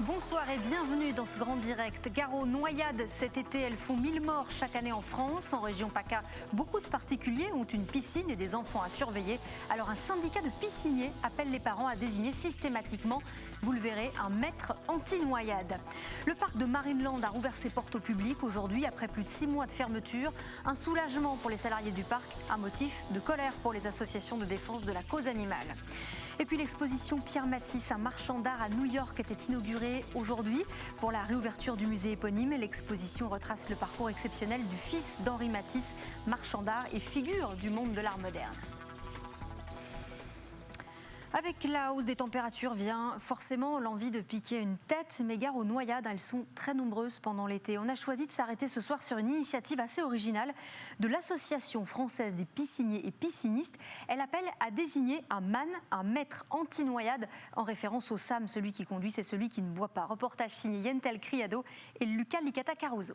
Bonsoir et bienvenue dans ce grand direct. Gare aux noyades cet été, elles font 1000 morts chaque année en France. En région PACA, beaucoup de particuliers ont une piscine et des enfants à surveiller. Alors un syndicat de pisciniers appelle les parents à désigner systématiquement, vous le verrez, un maître anti-noyade. Le parc de Marineland a rouvert ses portes au public aujourd'hui après plus de 6 mois de fermeture. Un soulagement pour les salariés du parc, un motif de colère pour les associations de défense de la cause animale. Et puis l'exposition Pierre Matisse, un marchand d'art à New York, était inaugurée aujourd'hui pour la réouverture du musée éponyme. L'exposition retrace le parcours exceptionnel du fils d'Henri Matisse, marchand d'art et figure du monde de l'art moderne. Avec la hausse des températures vient forcément l'envie de piquer une tête, mais gare aux noyades, elles sont très nombreuses pendant l'été. On a choisi de s'arrêter ce soir sur une initiative assez originale de l'Association française des pisciniers et piscinistes. Elle appelle à désigner un MAN, un maître anti-noyade, en référence au SAM, celui qui conduit, c'est celui qui ne boit pas. Reportage signé Yentel Criado et Luca Licata-Caruso.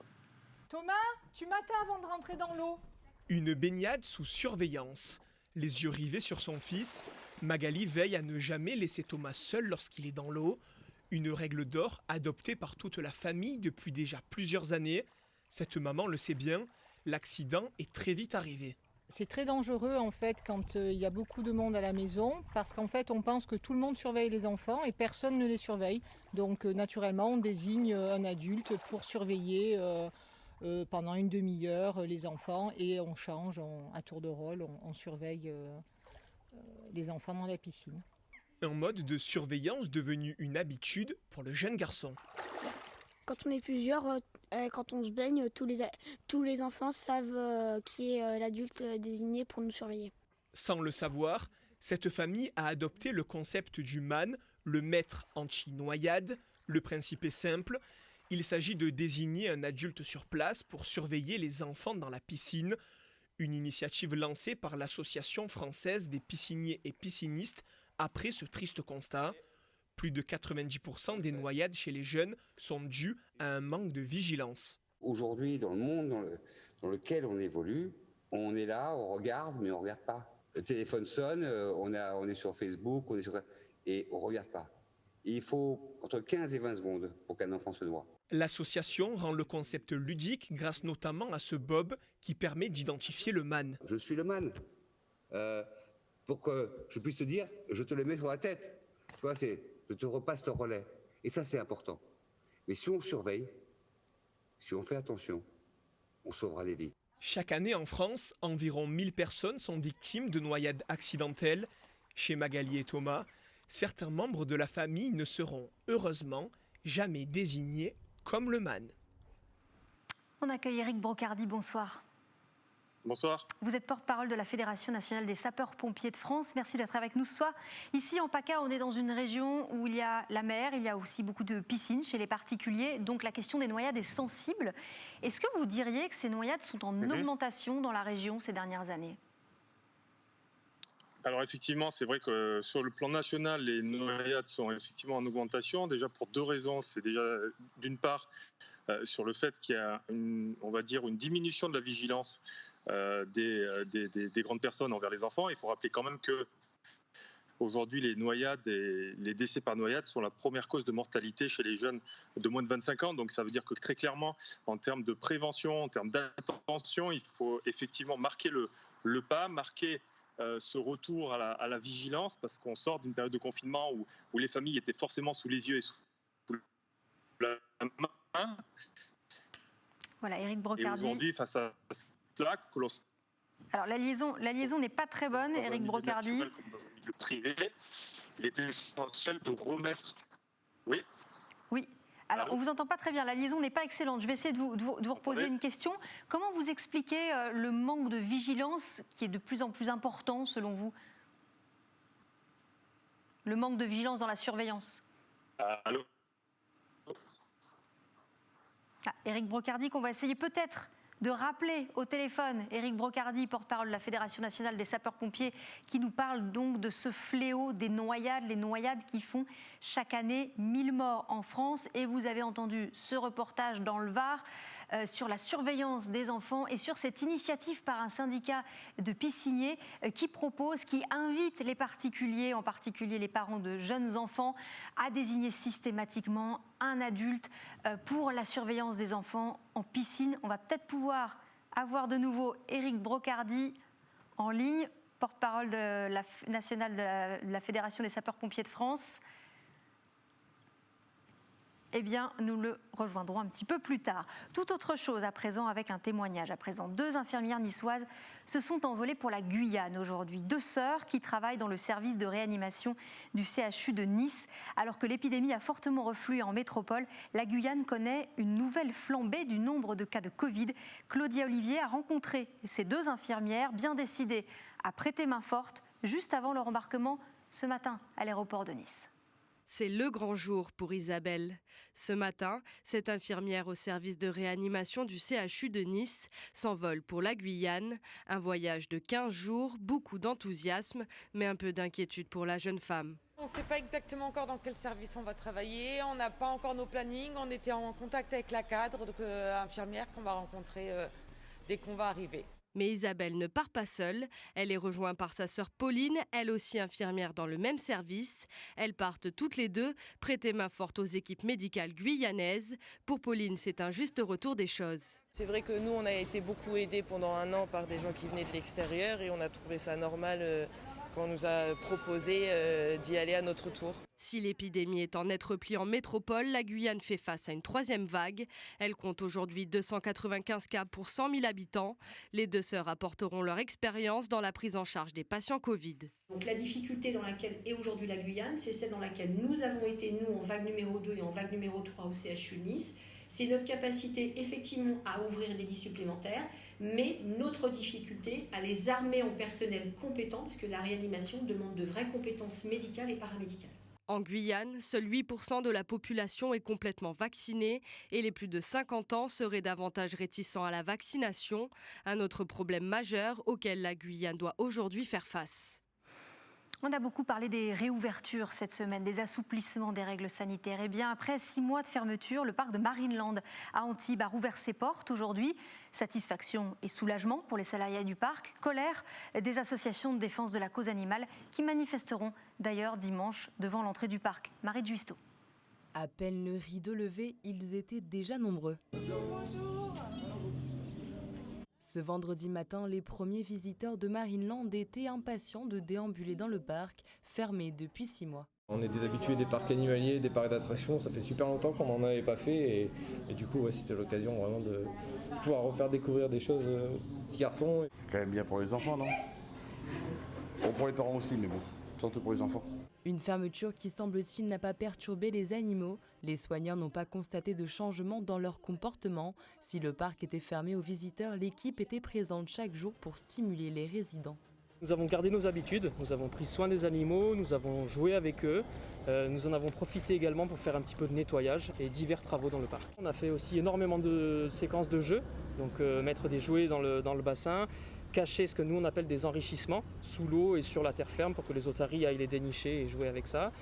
Thomas, tu m'attends avant de rentrer dans l'eau. Une baignade sous surveillance. Les yeux rivés sur son fils, Magali veille à ne jamais laisser Thomas seul lorsqu'il est dans l'eau. Une règle d'or adoptée par toute la famille depuis déjà plusieurs années. Cette maman le sait bien, l'accident est très vite arrivé. C'est très dangereux en fait quand il y a beaucoup de monde à la maison parce qu'en fait on pense que tout le monde surveille les enfants et personne ne les surveille. Donc naturellement on désigne un adulte pour surveiller pendant une demi-heure les enfants et on change à tour de rôle, on surveille les enfants dans la piscine. Un mode de surveillance devenu une habitude pour le jeune garçon. Quand on est plusieurs, quand on se baigne, tous les enfants savent qui est l'adulte désigné pour nous surveiller. Sans le savoir, cette famille a adopté le concept du MAN, le maître anti-noyade. Le principe est simple. Il s'agit de désigner un adulte sur place pour surveiller les enfants dans la piscine. Une initiative lancée par l'Association française des pisciniers et piscinistes après ce triste constat. Plus de 90% des noyades chez les jeunes sont dues à un manque de vigilance. Aujourd'hui, dans le monde dans lequel on évolue, on est là, on regarde, mais on ne regarde pas. Le téléphone sonne, on est sur Facebook, et on ne regarde pas. Et il faut entre 15 et 20 secondes pour qu'un enfant se noie. L'association rend le concept ludique grâce notamment à ce bob qui permet d'identifier le MAN. Je suis le MAN. Pour que je puisse te dire, je te le mets sur la tête. Tu vois, je te repasse le relais. Et ça, c'est important. Mais si on surveille, si on fait attention, on sauvera des vies. Chaque année en France, environ 1000 personnes sont victimes de noyades accidentelles. Chez Magali et Thomas, certains membres de la famille ne seront, heureusement, jamais désignés comme le MAN. On accueille Éric Brocardi, bonsoir. Bonsoir. Vous êtes porte-parole de la Fédération nationale des sapeurs-pompiers de France. Merci d'être avec nous ce soir. Ici, en PACA, on est dans une région où il y a la mer, il y a aussi beaucoup de piscines chez les particuliers. Donc la question des noyades est sensible. Est-ce que vous diriez que ces noyades sont en augmentation dans la région ces dernières années ? Alors effectivement, c'est vrai que sur le plan national, les noyades sont effectivement en augmentation. Déjà pour deux raisons. C'est déjà d'une part sur le fait qu'il y a une diminution de la vigilance des grandes personnes envers les enfants. Il faut rappeler quand même que aujourd'hui, les noyades et les décès par noyade sont la première cause de mortalité chez les jeunes de moins de 25 ans. Donc ça veut dire que très clairement, en termes de prévention, en termes d'attention, il faut effectivement marquer le pas, marquer ce retour à la vigilance, parce qu'on sort d'une période de confinement où les familles étaient forcément sous les yeux et sous la main. Voilà, Éric Brocardi. Et aujourd'hui, face à cela, que l'on... Alors la liaison n'est pas très bonne, Éric Brocardi. Comme dans un milieu privé, il était essentiel de remettre... Oui. Oui. Alors, on ne vous entend pas très bien, la liaison n'est pas excellente. Je vais essayer de vous reposer une question. Comment vous expliquez le manque de vigilance qui est de plus en plus important, selon vous ? Le manque de vigilance dans la surveillance. Allô ? Éric Brocardi, qu'on va essayer peut-être de rappeler au téléphone. Éric Brocardi, porte-parole de la Fédération nationale des sapeurs-pompiers, qui nous parle donc de ce fléau des noyades, les noyades qui font chaque année 1000 morts en France. Et vous avez entendu ce reportage dans le Var sur la surveillance des enfants et sur cette initiative par un syndicat de pisciniers qui invite les particuliers, en particulier les parents de jeunes enfants, à désigner systématiquement un adulte pour la surveillance des enfants en piscine. On va peut-être pouvoir avoir de nouveau Éric Brocardi en ligne, porte-parole nationale de la Fédération des sapeurs-pompiers de France. Eh bien, nous le rejoindrons un petit peu plus tard. Tout autre chose à présent avec un témoignage. À présent, 2 infirmières niçoises se sont envolées pour la Guyane aujourd'hui. 2 sœurs qui travaillent dans le service de réanimation du CHU de Nice. Alors que l'épidémie a fortement reflué en métropole, la Guyane connaît une nouvelle flambée du nombre de cas de Covid. Claudia Olivier a rencontré ces 2 infirmières bien décidées à prêter main forte juste avant leur embarquement ce matin à l'aéroport de Nice. C'est le grand jour pour Isabelle. Ce matin, cette infirmière au service de réanimation du CHU de Nice s'envole pour la Guyane. Un voyage de 15 jours, beaucoup d'enthousiasme, mais un peu d'inquiétude pour la jeune femme. On ne sait pas exactement encore dans quel service on va travailler, on n'a pas encore nos plannings, on était en contact avec la cadre, donc infirmière qu'on va rencontrer dès qu'on va arriver. Mais Isabelle ne part pas seule. Elle est rejointe par sa sœur Pauline, elle aussi infirmière dans le même service. Elles partent toutes les 2 prêter main forte aux équipes médicales guyanaises. Pour Pauline, c'est un juste retour des choses. C'est vrai que nous, on a été beaucoup aidés pendant un an par des gens qui venaient de l'extérieur et on a trouvé ça normal quand on nous a proposé d'y aller à notre tour. Si l'épidémie est en net repli en métropole, la Guyane fait face à une 3e vague. Elle compte aujourd'hui 295 cas pour 100 000 habitants. Les 2 sœurs apporteront leur expérience dans la prise en charge des patients Covid. Donc la difficulté dans laquelle est aujourd'hui la Guyane, c'est celle dans laquelle nous avons été, nous, en vague numéro 2 et en vague numéro 3 au CHU de Nice. C'est notre capacité, effectivement, à ouvrir des lits supplémentaires, mais notre difficulté à les armer en personnel compétent, parce que la réanimation demande de vraies compétences médicales et paramédicales. En Guyane, seuls 8% de la population est complètement vaccinée et les plus de 50 ans seraient davantage réticents à la vaccination. Un autre problème majeur auquel la Guyane doit aujourd'hui faire face. On a beaucoup parlé des réouvertures cette semaine, des assouplissements des règles sanitaires. Eh bien, après 6 mois de fermeture, le parc de Marineland à Antibes a rouvert ses portes aujourd'hui. Satisfaction et soulagement pour les salariés du parc. Colère des associations de défense de la cause animale qui manifesteront d'ailleurs dimanche devant l'entrée du parc. Marie Juisto. À peine le rideau levé, ils étaient déjà nombreux. Ce vendredi matin, les premiers visiteurs de Marineland étaient impatients de déambuler dans le parc, fermé depuis 6 mois. On est des habitués des parcs animaliers, des parcs d'attractions, ça fait super longtemps qu'on n'en avait pas fait et du coup ouais, c'était l'occasion vraiment de pouvoir refaire découvrir des choses aux petits garçons. C'est quand même bien pour les enfants, non? Bon, pour les parents aussi, mais bon, surtout pour les enfants. Une fermeture qui semble-t-il n'a pas perturbé les animaux. Les soignants n'ont pas constaté de changement dans leur comportement. Si le parc était fermé aux visiteurs, l'équipe était présente chaque jour pour stimuler les résidents. Nous avons gardé nos habitudes, nous avons pris soin des animaux, nous avons joué avec eux. Nous en avons profité également pour faire un petit peu de nettoyage et divers travaux dans le parc. On a fait aussi énormément de séquences de jeux, donc mettre des jouets dans le bassin, cacher ce que nous on appelle des enrichissements sous l'eau et sur la terre ferme pour que les otaries aillent les dénicher et jouer avec ça.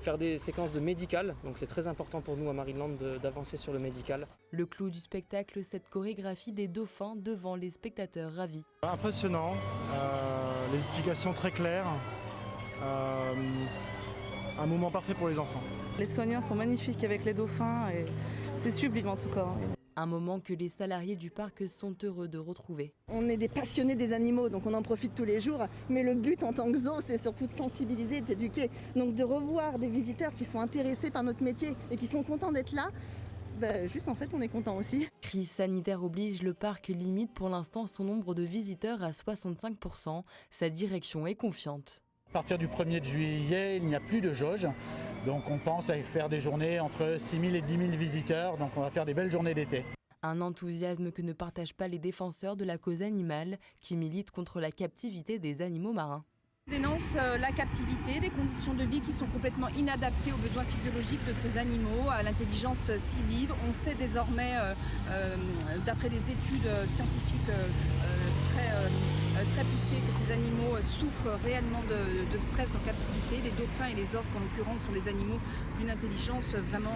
Faire des séquences de médical, donc c'est très important pour nous à Marineland d'avancer sur le médical. Le clou du spectacle, cette chorégraphie des dauphins devant les spectateurs ravis. Impressionnant, les explications très claires, un moment parfait pour les enfants. Les soigneurs sont magnifiques avec les dauphins et c'est sublime en tout cas. Un moment que les salariés du parc sont heureux de retrouver. On est des passionnés des animaux, donc on en profite tous les jours. Mais le but en tant que zoo, c'est surtout de sensibiliser, d'éduquer. Donc de revoir des visiteurs qui sont intéressés par notre métier et qui sont contents d'être là, juste en fait on est content aussi. Crise sanitaire oblige, le parc limite pour l'instant son nombre de visiteurs à 65%. Sa direction est confiante. À partir du 1er juillet, il n'y a plus de jauge. Donc on pense à faire des journées entre 6 000 et 10 000 visiteurs. Donc on va faire des belles journées d'été. Un enthousiasme que ne partagent pas les défenseurs de la cause animale qui militent contre la captivité des animaux marins. On dénonce la captivité, des conditions de vie qui sont complètement inadaptées aux besoins physiologiques de ces animaux, à l'intelligence si vive. On sait désormais, d'après des études scientifiques très poussées, que ces animaux souffrent réellement de stress en captivité. Les dauphins et les orques, en l'occurrence, sont des animaux d'une intelligence vraiment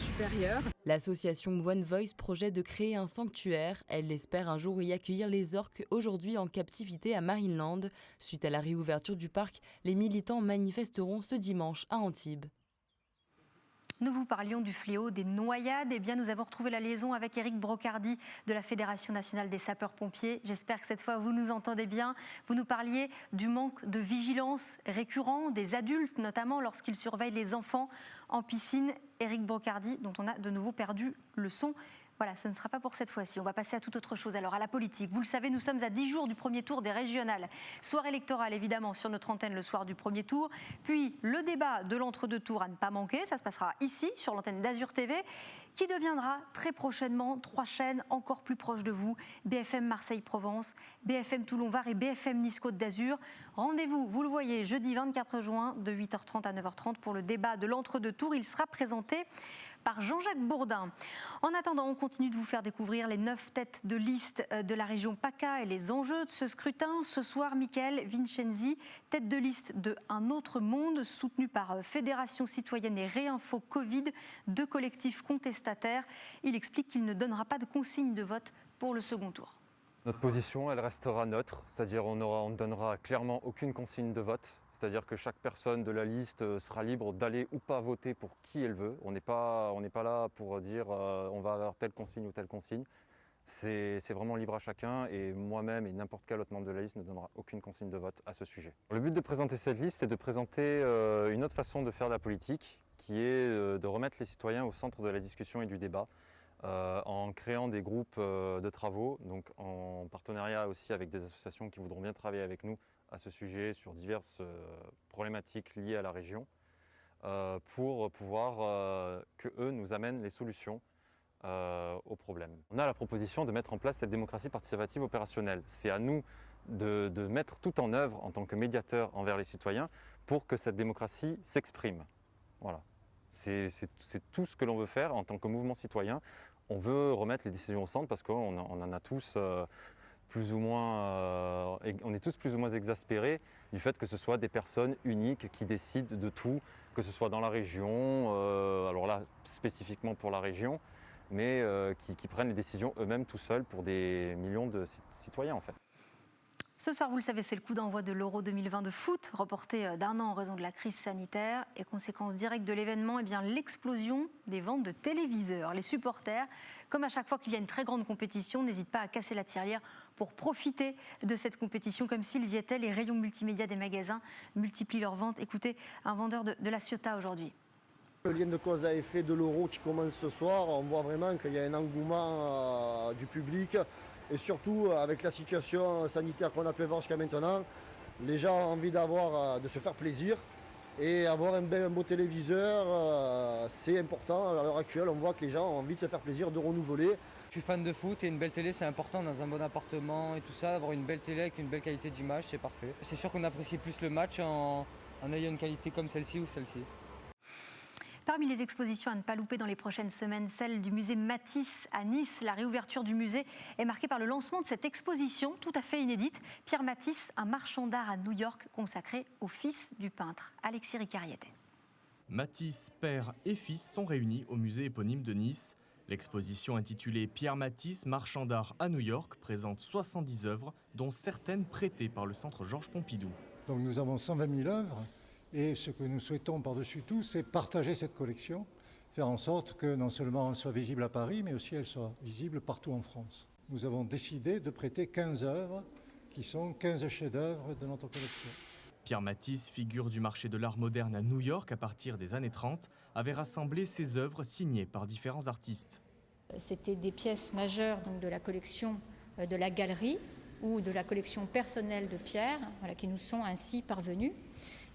supérieure. L'association One Voice projette de créer un sanctuaire. Elle espère un jour y accueillir les orques aujourd'hui en captivité à Marineland. Suite à la réouverture du parc, les militants manifesteront ce dimanche à Antibes. nous vous parlions du fléau des noyades. Eh bien, nous avons retrouvé la liaison avec Éric Brocardi de la Fédération nationale des sapeurs-pompiers. J'espère que cette fois, vous nous entendez bien. Vous nous parliez du manque de vigilance récurrent des adultes, notamment lorsqu'ils surveillent les enfants en piscine. Éric Brocardi, dont on a de nouveau perdu le son. Voilà, ce ne sera pas pour cette fois-ci. On va passer à toute autre chose. Alors, à la politique. Vous le savez, nous sommes à 10 jours du premier tour des régionales. Soir électorale, évidemment, sur notre antenne le soir du premier tour. Puis, le débat de l'entre-deux tours à ne pas manquer. Ça se passera ici, sur l'antenne d'Azur TV, qui deviendra très prochainement 3 chaînes encore plus proches de vous. BFM Marseille-Provence, BFM Toulon-Var et BFM Nice-Côte d'Azur. Rendez-vous, vous le voyez, jeudi 24 juin, de 8h30 à 9h30 pour le débat de l'entre-deux tours. Il sera présenté par Jean-Jacques Bourdin. En attendant, on continue de vous faire découvrir les 9 têtes de liste de la région PACA et les enjeux de ce scrutin. Ce soir, Michael Vincenzi, tête de liste de Un autre monde, soutenu par Fédération citoyenne et Réinfo Covid, 2 collectifs contestataires. Il explique qu'il ne donnera pas de consigne de vote pour le second tour. Notre position, elle restera neutre, c'est-à-dire on ne donnera clairement aucune consigne de vote. C'est-à-dire que chaque personne de la liste sera libre d'aller ou pas voter pour qui elle veut. On n'est pas là pour dire on va avoir telle consigne ou telle consigne. C'est vraiment libre à chacun et moi-même et n'importe quel autre membre de la liste ne donnera aucune consigne de vote à ce sujet. Le but de présenter cette liste, c'est de présenter une autre façon de faire de la politique, qui est de remettre les citoyens au centre de la discussion et du débat, en créant des groupes de travaux, donc en partenariat aussi avec des associations qui voudront bien travailler avec nous à ce sujet sur diverses problématiques liées à la région pour pouvoir qu'eux nous amènent les solutions aux problèmes. On a la proposition de mettre en place cette démocratie participative opérationnelle. C'est à nous de mettre tout en œuvre en tant que médiateur envers les citoyens pour que cette démocratie s'exprime. Voilà. C'est tout ce que l'on veut faire en tant que mouvement citoyen. On veut remettre les décisions au centre parce qu'on en a tous... plus ou moins, on est tous plus ou moins exaspérés du fait que ce soit des personnes uniques qui décident de tout, que ce soit dans la région, alors là spécifiquement pour la région, mais qui prennent les décisions eux-mêmes tout seuls pour des millions de citoyens en fait. Ce soir, vous le savez, c'est le coup d'envoi de l'Euro 2020 de foot, reporté d'1 an en raison de la crise sanitaire. Et conséquence directe de l'événement, eh bien, l'explosion des ventes de téléviseurs. Les supporters, comme à chaque fois qu'il y a une très grande compétition, n'hésitent pas à casser la tirelire pour profiter de cette compétition, comme s'ils y étaient. Les rayons multimédia des magasins multiplient leurs ventes. Écoutez, un vendeur de la Ciotat aujourd'hui. Le lien de cause à effet de l'Euro qui commence ce soir, on voit vraiment qu'il y a un engouement du public. Et surtout, avec la situation sanitaire qu'on a pu voir jusqu'à maintenant, les gens ont envie de se faire plaisir. Et avoir un beau téléviseur, c'est important. À l'heure actuelle, on voit que les gens ont envie de se faire plaisir, de renouveler. Je suis fan de foot et une belle télé, c'est important dans un bon appartement et tout ça. Avoir une belle télé avec une belle qualité d'image, c'est parfait. C'est sûr qu'on apprécie plus le match en ayant une qualité comme celle-ci ou celle-ci. Parmi les expositions à ne pas louper dans les prochaines semaines, celle du musée Matisse à Nice. La réouverture du musée est marquée par le lancement de cette exposition tout à fait inédite. Pierre Matisse, un marchand d'art à New York consacré au fils du peintre. Alexis Ricariete. Matisse, père et fils sont réunis au musée éponyme de Nice. L'exposition intitulée Pierre Matisse, marchand d'art à New York présente 70 œuvres, dont certaines prêtées par le Centre Georges Pompidou. Donc nous avons 120 000 œuvres. Et ce que nous souhaitons par-dessus tout, c'est partager cette collection, faire en sorte que non seulement elle soit visible à Paris, mais aussi elle soit visible partout en France. Nous avons décidé de prêter 15 œuvres, qui sont 15 chefs-d'œuvre de notre collection. Pierre Matisse, figure du marché de l'art moderne à New York à partir des années 30, avait rassemblé ses œuvres signées par différents artistes. C'était des pièces majeures donc, de la collection de la galerie ou de la collection personnelle de Pierre, voilà, qui nous sont ainsi parvenues.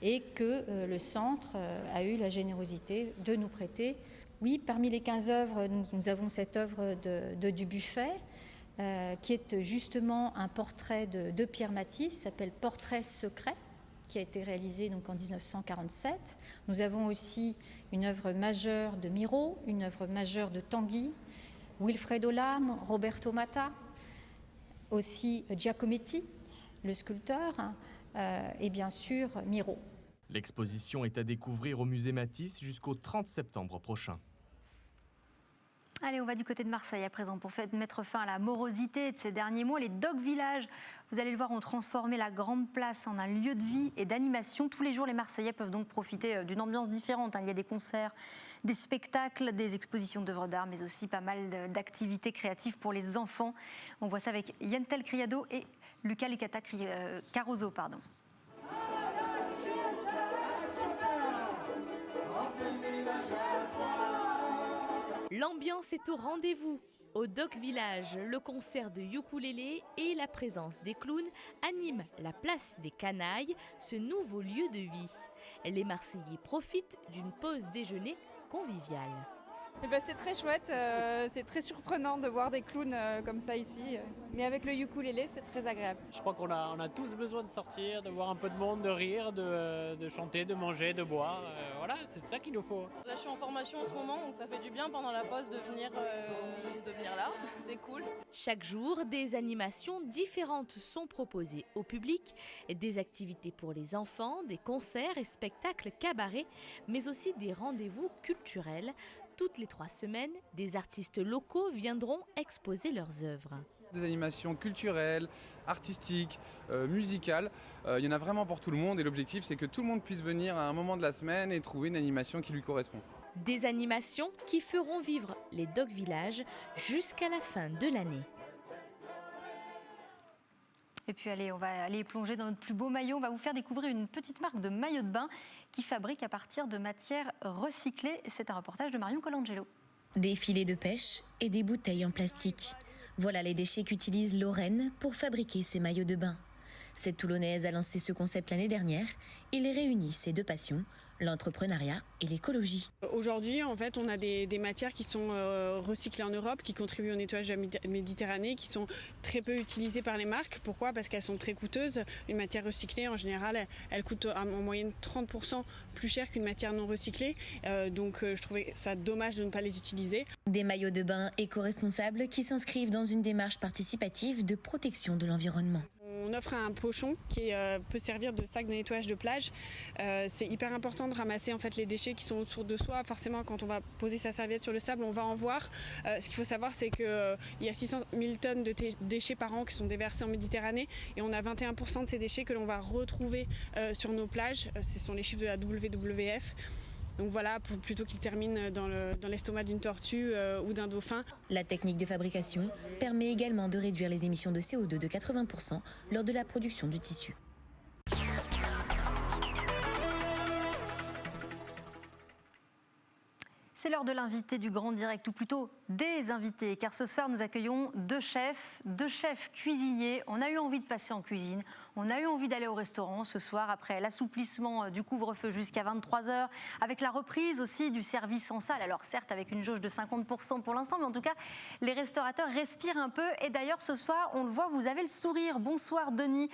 Et que le centre a eu la générosité de nous prêter. Oui, parmi les 15 œuvres, nous avons cette œuvre de Dubuffet, qui est justement un portrait de Pierre Matisse, qui s'appelle « Portrait secret », qui a été réalisé donc, en 1947. Nous avons aussi une œuvre majeure de Miro, une œuvre majeure de Tanguy, Wilfredo Lam, Roberto Matta, aussi Giacometti, le sculpteur, et bien sûr Miro. L'exposition est à découvrir au musée Matisse jusqu'au 30 septembre prochain. Allez, on va du côté de Marseille à présent pour mettre fin à la morosité de ces derniers mois. Les Dog Village, vous allez le voir, ont transformé la grande place en un lieu de vie et d'animation. Tous les jours, les Marseillais peuvent donc profiter d'une ambiance différente. Il y a des concerts, des spectacles, des expositions d'œuvres d'art, mais aussi pas mal d'activités créatives pour les enfants. On voit ça avec Yantel Criado et Luca Licata Caroso. L'ambiance est au rendez-vous. Au Dog Village, le concert de ukulélé et la présence des clowns animent la place des Canailles, ce nouveau lieu de vie. Les Marseillais profitent d'une pause déjeuner conviviale. C'est très chouette, c'est très surprenant de voir des clowns comme ça ici. Mais avec le ukulélé, c'est très agréable. Je crois qu'on a tous besoin de sortir, de voir un peu de monde, de rire, de chanter, de manger, de boire. Voilà, c'est ça qu'il nous faut. Là, je suis en formation en ce moment, donc ça fait du bien pendant la pause de venir là. C'est cool. Chaque jour, des animations différentes sont proposées au public, des activités pour les enfants, des concerts et spectacles cabarets, mais aussi des rendez-vous culturels. Toutes les 3 semaines, des artistes locaux viendront exposer leurs œuvres. Des animations culturelles, artistiques, musicales, il y en a vraiment pour tout le monde et l'objectif c'est que tout le monde puisse venir à un moment de la semaine et trouver une animation qui lui correspond. Des animations qui feront vivre les Dog Village jusqu'à la fin de l'année. Et puis allez, on va aller plonger dans notre plus beau maillot. On va vous faire découvrir une petite marque de maillot de bain qui fabrique à partir de matières recyclées. C'est un reportage de Marion Colangelo. Des filets de pêche et des bouteilles en plastique. Voilà les déchets qu'utilise Lorraine pour fabriquer ses maillots de bain. Cette Toulonnaise a lancé ce concept l'année dernière. Il réunit ses 2 passions, l'entrepreneuriat et l'écologie. Aujourd'hui, en fait, on a des matières qui sont recyclées en Europe, qui contribuent au nettoyage de la Méditerranée, qui sont très peu utilisées par les marques. Pourquoi ? Parce qu'elles sont très coûteuses. Une matière recyclée, en général, elle coûte en moyenne 30% plus cher qu'une matière non recyclée. Donc, je trouvais ça dommage de ne pas les utiliser. Des maillots de bain éco-responsables qui s'inscrivent dans une démarche participative de protection de l'environnement. On offre un pochon qui peut servir de sac de nettoyage de plage. C'est hyper important de ramasser en fait les déchets qui sont autour de soi. Forcément, quand on va poser sa serviette sur le sable, on va en voir. Ce qu'il faut savoir, c'est qu'il y a 600 000 tonnes de déchets par an qui sont déversés en Méditerranée et on a 21% de ces déchets que l'on va retrouver sur nos plages. Ce sont les chiffres de la WWF. Donc voilà, plutôt qu'ils terminent dans l'estomac d'une tortue ou d'un dauphin. La technique de fabrication permet également de réduire les émissions de CO2 de 80% lors de la production du tissu. C'est l'heure de l'invité du Grand Direct, ou plutôt des invités, car ce soir nous accueillons 2 chefs cuisiniers. On a eu envie de passer en cuisine, on a eu envie d'aller au restaurant ce soir après l'assouplissement du couvre-feu jusqu'à 23h, avec la reprise aussi du service en salle. Alors certes avec une jauge de 50% pour l'instant, mais en tout cas les restaurateurs respirent un peu. Et d'ailleurs ce soir, on le voit, vous avez le sourire. Bonsoir Denis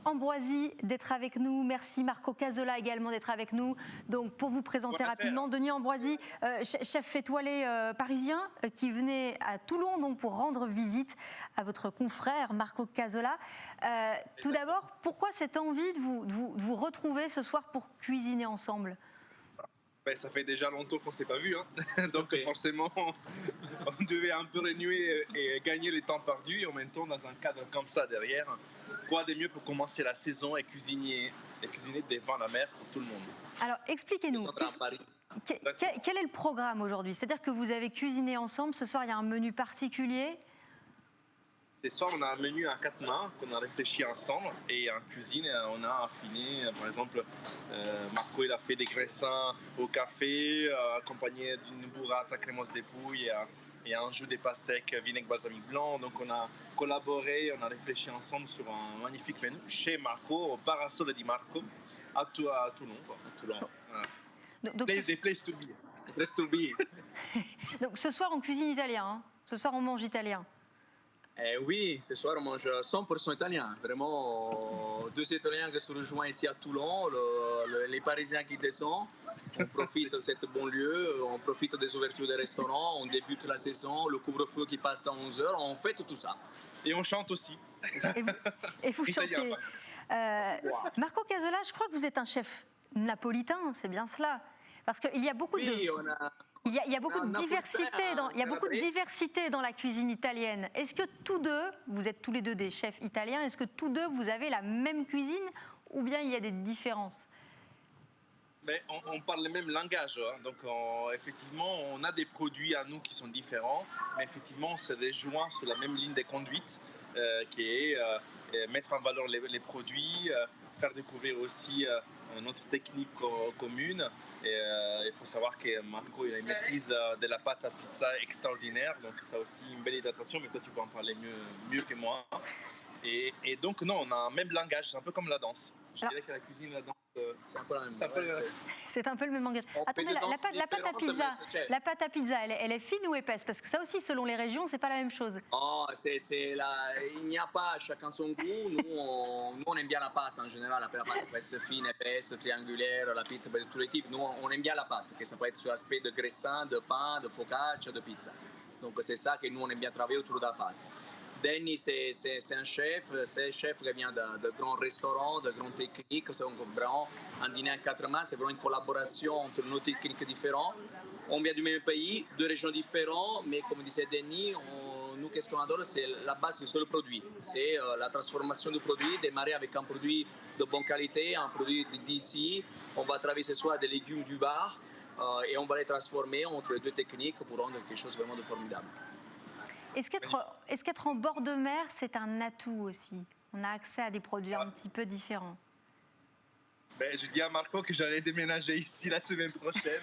Ambroisi d'être avec nous. Merci Marco Casola également d'être avec nous. Donc pour vous présenter rapidement, Denis Ambroisi, chef étoilé parisien qui venait à Toulon donc pour rendre visite à votre confrère Marco Casola. Tout d'abord, pourquoi cette envie de vous retrouver ce soir pour cuisiner ensemble ? Ça fait déjà longtemps qu'on ne s'est pas vu, hein. Donc forcément on devait un peu renouer et gagner le temps perdu, et en même temps dans un cadre comme ça derrière. Quoi de mieux pour commencer la saison et cuisiner devant la mer pour tout le monde. Alors expliquez-nous, quel est le programme aujourd'hui ? C'est-à-dire que vous avez cuisiné ensemble, ce soir il y a un menu particulier ? Ce soir, on a un menu à 4 mains qu'on a réfléchi ensemble, et en cuisine, on a affiné. Par exemple, Marco il a fait des graissins au café, accompagné d'une burrata crémeuse de pouille et un jus de pastèque vinaigre balsamique blanc. Donc on a collaboré, on a réfléchi ensemble sur un magnifique menu chez Marco, au Parasole di Marco, à Toulon. Voilà. Place to be. Donc ce soir, on cuisine italien. Hein. Ce soir, on mange italien. Oui, ce soir on mange 100% italien. Vraiment, 2 Italiens qui se rejoignent ici à Toulon, les Parisiens qui descendent. On profite de ce bon lieu, on profite des ouvertures des restaurants, on débute la saison, le couvre-feu qui passe à 11h, on fête tout ça. Et on chante aussi. Et vous chantez. Marco Casola, je crois que vous êtes un chef napolitain, c'est bien cela. Parce qu'il y a beaucoup de... Il y a beaucoup de diversité dans la cuisine italienne. Est-ce que tous deux, vous êtes tous les deux des chefs italiens, est-ce que tous deux vous avez la même cuisine ou bien il y a des différences? Mais on parle le même langage, hein. Donc effectivement on a des produits à nous qui sont différents, mais effectivement on se rejoint sur la même ligne de conduite qui est mettre en valeur les produits, faire découvrir aussi notre technique commune. Et il faut savoir que Marco il a une maîtrise de la pâte à pizza extraordinaire, donc ça aussi une belle hydratation, mais toi tu peux en parler mieux que moi. Et donc non, on a un même langage, c'est un peu comme la danse. Je dirais que la cuisine et la danse, c'est un peu la même. C'est un peu le même langage. Attendez, la pâte à pizza, elle est fine ou épaisse? Parce que ça aussi, selon les régions, c'est pas la même chose. Oh, il n'y a pas chacun son goût. Nous, on aime bien la pâte en général. Après, la pâte peut être fine, épaisse, triangulaire, la pizza peut être de tous les types. Nous, on aime bien la pâte, que ça peut être sur l'aspect de graissin, de pain, de focaccia, de pizza. Donc c'est ça que nous, on aime bien travailler autour de la pâte. Danny, c'est un chef, c'est un chef qui vient de grands restaurants, de grandes techniques. C'est vraiment un dîner à 4 mains, c'est vraiment une collaboration entre nos techniques différentes. On vient du même pays, deux régions différentes, mais comme disait Danny, nous, qu'est-ce qu'on adore, c'est la base sur le produit. C'est la transformation du produit, démarrer avec un produit de bonne qualité, un produit d'ici. On va travailler ce soir des légumes du bar et on va les transformer entre les deux techniques pour rendre quelque chose vraiment de formidable. Est-ce qu'être en bord de mer, c'est un atout aussi? On a accès à des produits un petit peu différents. Je dis à Marco que j'allais déménager ici la semaine prochaine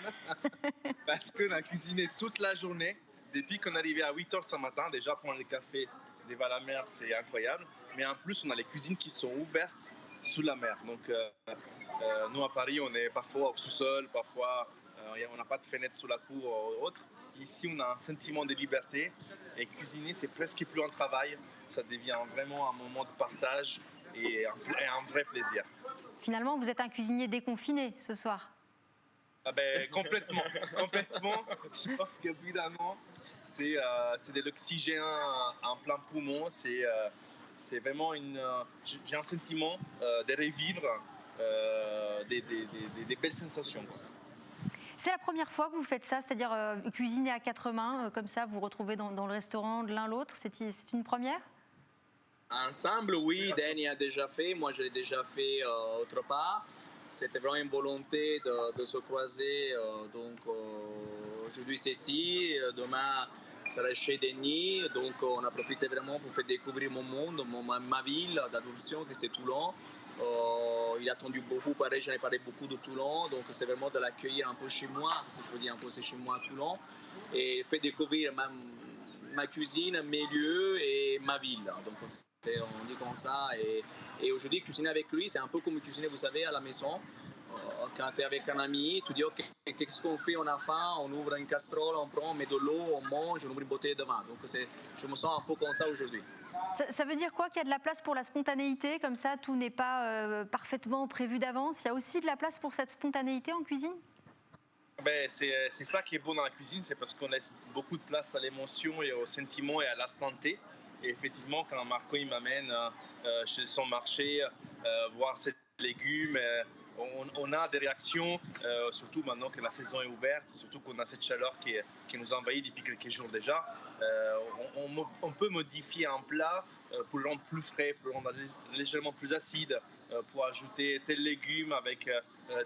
parce qu'on a cuisiné toute la journée. Depuis qu'on est arrivé à 8h ce matin, déjà prendre le café devant la mer, c'est incroyable. Mais en plus, on a les cuisines qui sont ouvertes sous la mer. Donc nous à Paris, on est parfois au sous-sol, parfois on n'a pas de fenêtre sous la cour ou autre. Ici, on a un sentiment de liberté et cuisiner, c'est presque plus un travail. Ça devient vraiment un moment de partage et un vrai plaisir. Finalement, vous êtes un cuisinier déconfiné ce soir. Complètement. Je pense qu'au bout d'un an, c'est de l'oxygène en plein poumon. C'est vraiment j'ai un sentiment de revivre des belles sensations. C'est la première fois que vous faites ça, c'est-à-dire cuisiner à 4 mains, comme ça, vous retrouvez dans le restaurant de l'un l'autre. C'est une première? Ensemble, oui, Danny a déjà fait, moi je l'ai déjà fait autre part. C'était vraiment une volonté de se croiser. Donc aujourd'hui c'est ici, demain ça sera chez Danny. Donc on a profité vraiment pour faire découvrir mon monde, ma ville d'adoption, que c'est Toulon. Il a attendu beaucoup, pareil, j'en ai parlé beaucoup de Toulon, donc c'est vraiment de l'accueillir un peu chez moi, si je peux dire un peu c'est chez moi à Toulon, et fait découvrir ma cuisine, mes lieux et ma ville. Donc on dit comme ça, et aujourd'hui cuisiner avec lui, c'est un peu comme cuisiner, vous savez, à la maison. Quand tu es avec un ami, tu dis ok, qu'est-ce qu'on fait, on a faim, on ouvre une casserole, on prend, on met de l'eau, on mange, on ouvre une bouteille de vin. Donc je me sens un peu comme ça aujourd'hui. Ça veut dire quoi, qu'il y a de la place pour la spontanéité, comme ça tout n'est pas parfaitement prévu d'avance? Il y a aussi de la place pour cette spontanéité en cuisine? C'est ça qui est beau dans la cuisine, c'est parce qu'on laisse beaucoup de place à l'émotion et au sentiment et à l'instant T. Et effectivement, quand Marco il m'amène chez son marché, voir ses légumes, on a des réactions, surtout maintenant que la saison est ouverte, surtout qu'on a cette chaleur qui nous envahit depuis quelques jours déjà. On peut modifier un plat pour le rendre plus frais, pour le rendre légèrement plus acide, pour ajouter tel légume avec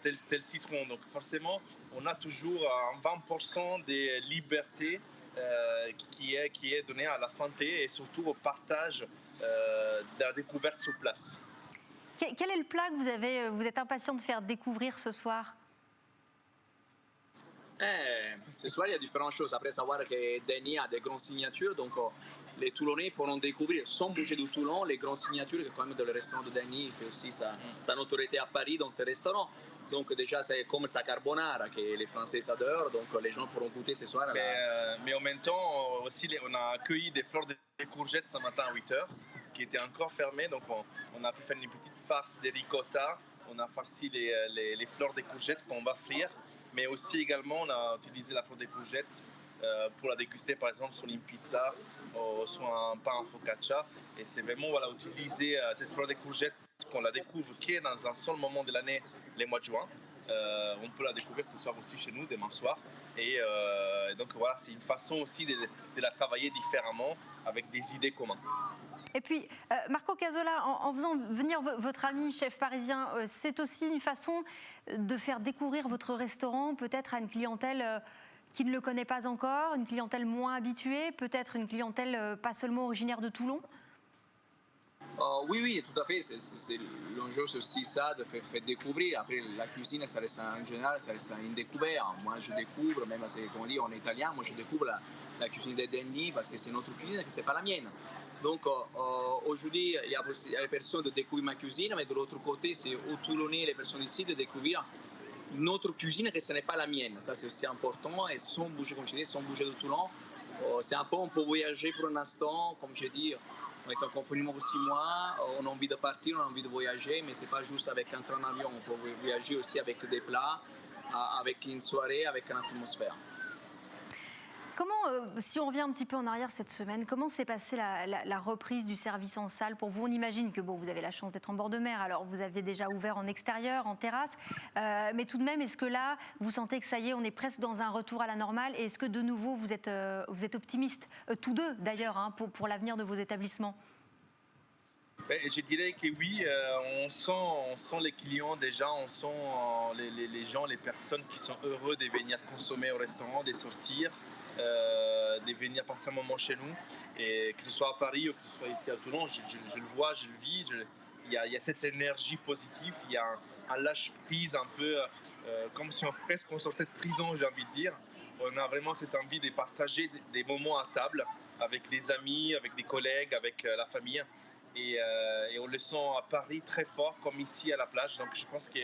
tel citron. Donc forcément, on a toujours un 20% des libertés qui est donnée à la santé et surtout au partage de la découverte sur place. Quel est le plat que vous êtes impatient de faire découvrir ce soir? Ce soir, il y a différentes choses. Après savoir que Danny a des grandes signatures, donc les Toulonnais pourront découvrir, sans bouger du Toulon, les grandes signatures, que quand même dans le restaurant de Danny, il fait aussi sa notoriété à Paris dans ce restaurant. Donc déjà, c'est comme sa carbonara que les Français adorent, donc les gens pourront goûter ce soir. Mais en même temps, aussi, on a accueilli des fleurs de courgettes ce matin à 8h, qui étaient encore fermées, donc on a pu faire une petite farce de ricotta, on a farci les fleurs de courgettes qu'on va frire, mais aussi également on a utilisé la fleur de courgettes pour la déguster par exemple sur une pizza ou sur un pain en focaccia, et c'est vraiment utiliser cette fleur de courgettes qu'on la découvre qui est dans un seul moment de l'année, les mois de juin. On peut la découvrir ce soir aussi chez nous, demain soir. Et donc voilà, c'est une façon aussi de la travailler différemment avec des idées communes. Et puis, Marco Casola, en faisant venir votre ami chef parisien, c'est aussi une façon de faire découvrir votre restaurant peut-être à une clientèle qui ne le connaît pas encore, une clientèle moins habituée, peut-être une clientèle pas seulement originaire de Toulon? Oui, tout à fait. L'enjeu, c'est aussi ça, de faire découvrir. Après, la cuisine, ça reste en général, ça reste une découverte. Moi, je découvre, même comme on dit en italien, moi, je découvre la cuisine de Denis parce que c'est notre cuisine et que ce n'est pas la mienne. Donc, aujourd'hui, il y a les personnes de découvrir ma cuisine, mais de l'autre côté, c'est aux Toulonnais, les personnes ici, de découvrir notre cuisine et que ce n'est pas la mienne. Ça, c'est aussi important. Et sans bouger, comme je dis, sans bouger de Toulon, c'est un peu, on peut voyager pour un instant, comme je dis. On est en confinement pour 6 mois, on a envie de partir, on a envie de voyager, mais ce n'est pas juste avec un train d'avion. On peut voyager aussi avec des plats, avec une soirée, avec une atmosphère. Comment, si on revient un petit peu en arrière cette semaine, comment s'est passée la reprise du service en salle pour vous? On imagine que vous avez la chance d'être en bord de mer, alors vous aviez déjà ouvert en extérieur, en terrasse, mais tout de même, est-ce que là, vous sentez que ça y est, on est presque dans un retour à la normale? Et est-ce que de nouveau, vous êtes optimistes, tous deux d'ailleurs, hein, pour l'avenir de vos établissements? Je dirais que oui, on sent les clients déjà, on sent les gens, les personnes qui sont heureux de venir consommer au restaurant, de sortir. De venir passer un moment chez nous, et que ce soit à Paris ou que ce soit ici à Toulon, je le vois, je le vis, il y a cette énergie positive, il y a un lâche-prise un peu comme si on sortait de prison, j'ai envie de dire. On a vraiment cette envie de partager des moments à table avec des amis, avec des collègues, avec la famille, et on le sent à Paris très fort comme ici à la plage, donc je pense que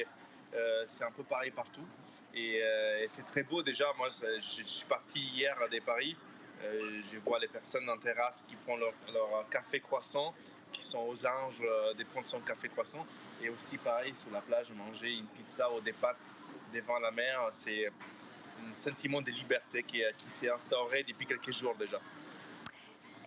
c'est un peu pareil partout. Et c'est très beau déjà. Moi, je suis parti hier de Paris. Je vois les personnes en terrasse qui prennent leur café croissant, qui sont aux anges de prendre son café croissant. Et aussi pareil, sur la plage, manger une pizza ou des pâtes devant la mer. C'est un sentiment de liberté qui s'est instauré depuis quelques jours déjà.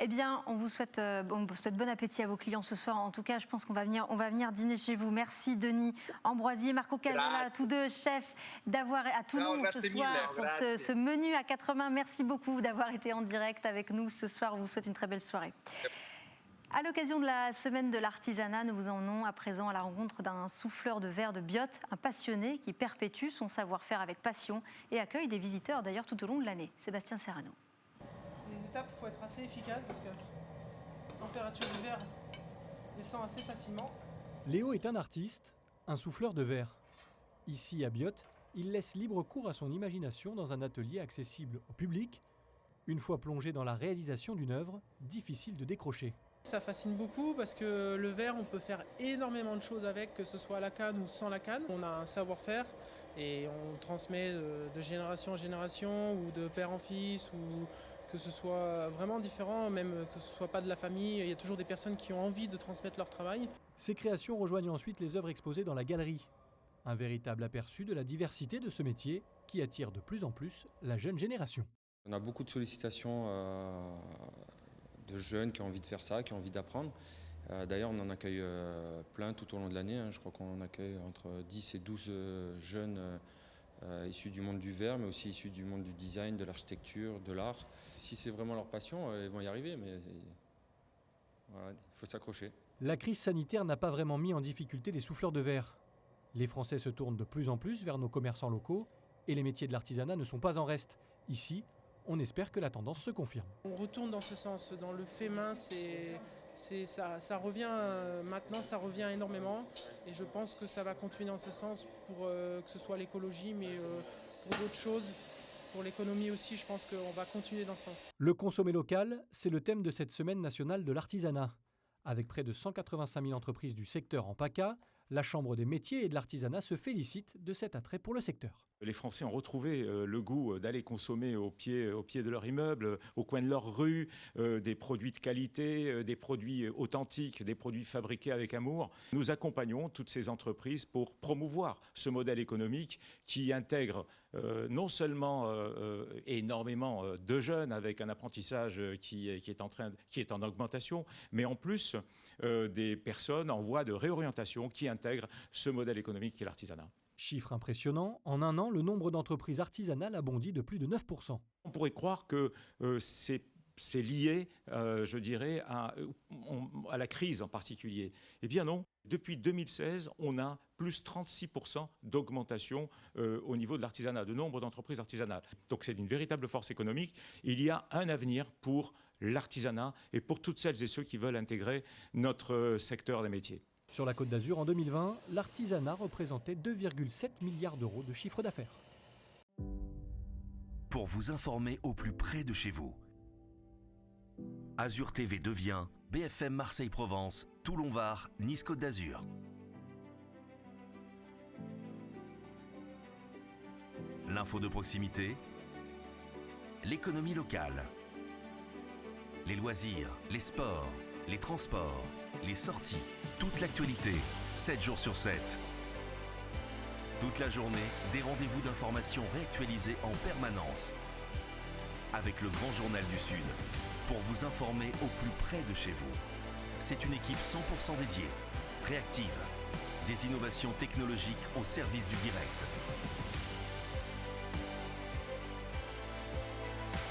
Eh bien, on vous souhaite bon appétit à vos clients ce soir. En tout cas, je pense qu'on va venir dîner chez vous. Merci Denis Ambroisier, Marco Casola, tous deux chefs, d'avoir à Toulon ce soir pour ce menu à 80. Merci beaucoup d'avoir été en direct avec nous ce soir. On vous souhaite une très belle soirée. À l'occasion de la semaine de l'artisanat, nous vous emmenons à présent à la rencontre d'un souffleur de verre de Biot, un passionné qui perpétue son savoir-faire avec passion et accueille des visiteurs d'ailleurs tout au long de l'année. Sébastien Serrano. Les étapes, il faut être assez efficace parce que la température du verre descend assez facilement. Léo est un artiste, un souffleur de verre. Ici à Biot, il laisse libre cours à son imagination dans un atelier accessible au public. Une fois plongé dans la réalisation d'une œuvre, difficile de décrocher. Ça fascine beaucoup parce que le verre, on peut faire énormément de choses avec, que ce soit à la canne ou sans la canne. On a un savoir-faire et on transmet de génération en génération ou de père en fils, ou que ce soit vraiment différent, même que ce soit pas de la famille. Il y a toujours des personnes qui ont envie de transmettre leur travail. Ces créations rejoignent ensuite les œuvres exposées dans la galerie. Un véritable aperçu de la diversité de ce métier qui attire de plus en plus la jeune génération. On a beaucoup de sollicitations de jeunes qui ont envie de faire ça, qui ont envie d'apprendre. D'ailleurs, on en accueille plein tout au long de l'année. Je crois qu'on accueille entre 10 et 12 jeunes issus du monde du verre, mais aussi issus du monde du design, de l'architecture, de l'art. Si c'est vraiment leur passion, ils vont y arriver, mais voilà, il faut s'accrocher. La crise sanitaire n'a pas vraiment mis en difficulté les souffleurs de verre. Les Français se tournent de plus en plus vers nos commerçants locaux et les métiers de l'artisanat ne sont pas en reste. Ici, on espère que la tendance se confirme. On retourne dans ce sens. Dans le fait main, ça revient maintenant, ça revient énormément. Et je pense que ça va continuer dans ce sens pour que ce soit l'écologie, mais pour d'autres choses. Pour l'économie aussi, je pense qu'on va continuer dans ce sens. Le consommer local, c'est le thème de cette semaine nationale de l'artisanat. Avec près de 185 000 entreprises du secteur en PACA, la Chambre des métiers et de l'artisanat se félicite de cet attrait pour le secteur. Les Français ont retrouvé le goût d'aller consommer au pied de leur immeuble, au coin de leur rue, des produits de qualité, des produits authentiques, des produits fabriqués avec amour. Nous accompagnons toutes ces entreprises pour promouvoir ce modèle économique qui intègre non seulement énormément de jeunes avec un apprentissage qui est en augmentation, mais en plus des personnes en voie de réorientation qui intègrent ce modèle économique qui est l'artisanat. Chiffre impressionnant, en un an, le nombre d'entreprises artisanales a bondi de plus de 9%. On pourrait croire que c'est lié, je dirais, à la crise en particulier. Eh bien non. Depuis 2016, on a plus 36% d'augmentation au niveau de l'artisanat, de nombre d'entreprises artisanales. Donc c'est une véritable force économique. Il y a un avenir pour l'artisanat et pour toutes celles et ceux qui veulent intégrer notre secteur des métiers. Sur la Côte d'Azur, en 2020, l'artisanat représentait 2,7 milliards d'euros de chiffre d'affaires. Pour vous informer au plus près de chez vous, Azur TV devient BFM Marseille-Provence, Toulon-Var, Nice-Côte d'Azur. L'info de proximité, l'économie locale, les loisirs, les sports, les transports, les sorties, toute l'actualité, 7 jours sur 7. Toute la journée, des rendez-vous d'information réactualisés en permanence. Avec le Grand Journal du Sud, pour vous informer au plus près de chez vous. C'est une équipe 100% dédiée, réactive, des innovations technologiques au service du direct.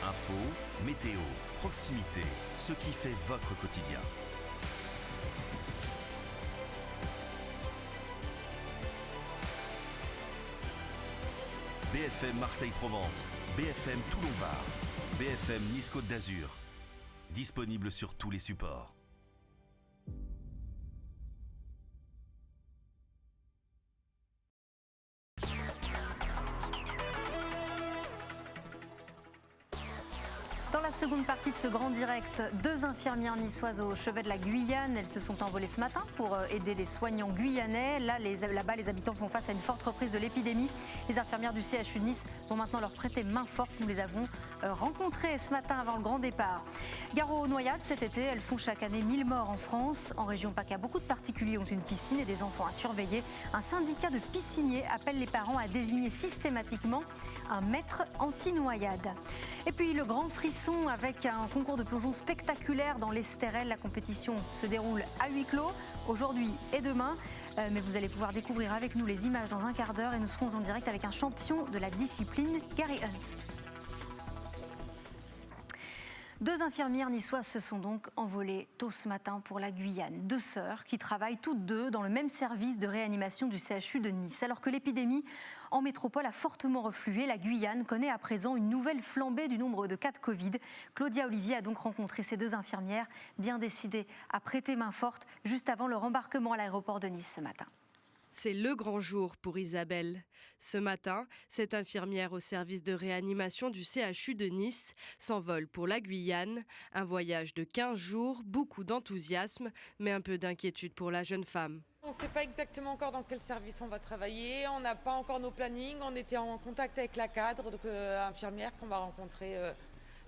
Info, météo, proximité, ce qui fait votre quotidien. BFM Marseille-Provence, BFM Toulon-Var, BFM Nice-Côte d'Azur. Disponible sur tous les supports. Dans la seconde partie de ce grand direct, 2 infirmières niçoises au chevet de la Guyane. Elles se sont envolées ce matin pour aider les soignants guyanais. Là-bas, les habitants font face à une forte reprise de l'épidémie. Les infirmières du CHU de Nice vont maintenant leur prêter main forte. Nous les avons rencontrées ce matin avant le grand départ. Gare aux noyades, cet été, elles font chaque année 1000 morts en France. En région PACA, beaucoup de particuliers ont une piscine et des enfants à surveiller. Un syndicat de pisciniers appelle les parents à désigner systématiquement un maître anti-noyade. Et puis le grand frisson avec un concours de plongeon spectaculaire dans l'Estérel. La compétition se déroule à huis clos aujourd'hui et demain. Mais vous allez pouvoir découvrir avec nous les images dans un quart d'heure et nous serons en direct avec un champion de la discipline, Gary Hunt. 2 infirmières niçoises se sont donc envolées tôt ce matin pour la Guyane. 2 sœurs qui travaillent toutes 2 dans le même service de réanimation du CHU de Nice. Alors que l'épidémie en métropole a fortement reflué, la Guyane connaît à présent une nouvelle flambée du nombre de cas de Covid. Claudia Olivier a donc rencontré ces 2 infirmières bien décidées à prêter main forte juste avant leur embarquement à l'aéroport de Nice ce matin. C'est le grand jour pour Isabelle. Ce matin, cette infirmière au service de réanimation du CHU de Nice s'envole pour la Guyane. Un voyage de 15 jours, beaucoup d'enthousiasme, mais un peu d'inquiétude pour la jeune femme. On ne sait pas exactement encore dans quel service on va travailler, on n'a pas encore nos plannings, on était en contact avec la cadre, donc infirmière qu'on va rencontrer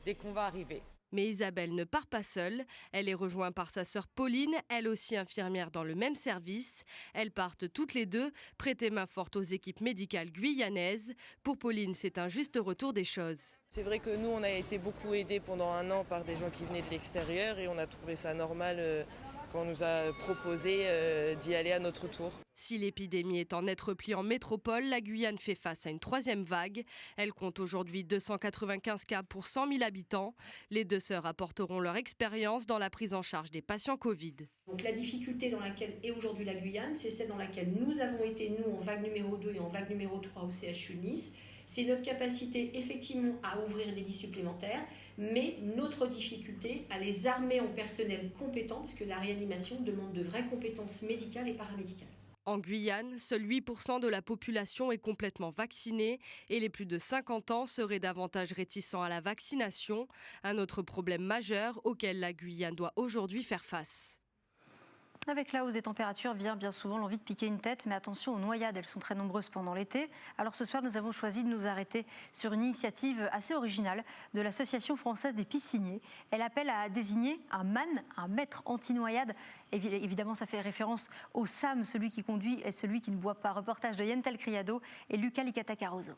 dès qu'on va arriver. Mais Isabelle ne part pas seule, elle est rejointe par sa sœur Pauline, elle aussi infirmière dans le même service. Elles partent toutes les 2, prêter main forte aux équipes médicales guyanaises. Pour Pauline, c'est un juste retour des choses. C'est vrai que nous, on a été beaucoup aidés pendant un an par des gens qui venaient de l'extérieur et on a trouvé ça normal quand on nous a proposé d'y aller à notre tour. Si l'épidémie est en net repli en métropole, la Guyane fait face à une 3e vague. Elle compte aujourd'hui 295 cas pour 100 000 habitants. Les 2 sœurs apporteront leur expérience dans la prise en charge des patients Covid. Donc la difficulté dans laquelle est aujourd'hui la Guyane, c'est celle dans laquelle nous avons été, nous, en vague numéro 2 et en vague numéro 3 au CHU de Nice. C'est notre capacité effectivement à ouvrir des lits supplémentaires, mais notre difficulté à les armer en personnel compétent, parce que la réanimation demande de vraies compétences médicales et paramédicales. En Guyane, seul 8% de la population est complètement vaccinée et les plus de 50 ans seraient davantage réticents à la vaccination. Un autre problème majeur auquel la Guyane doit aujourd'hui faire face. Avec la hausse des températures vient bien souvent l'envie de piquer une tête, mais attention aux noyades, elles sont très nombreuses pendant l'été. Alors ce soir, nous avons choisi de nous arrêter sur une initiative assez originale de l'Association française des pisciniers. Elle appelle à désigner un MAN, un maître anti-noyade. Évidemment, ça fait référence au SAM, celui qui conduit et celui qui ne boit pas. Reportage de Yentel Criado et Luca Licata-Caruso.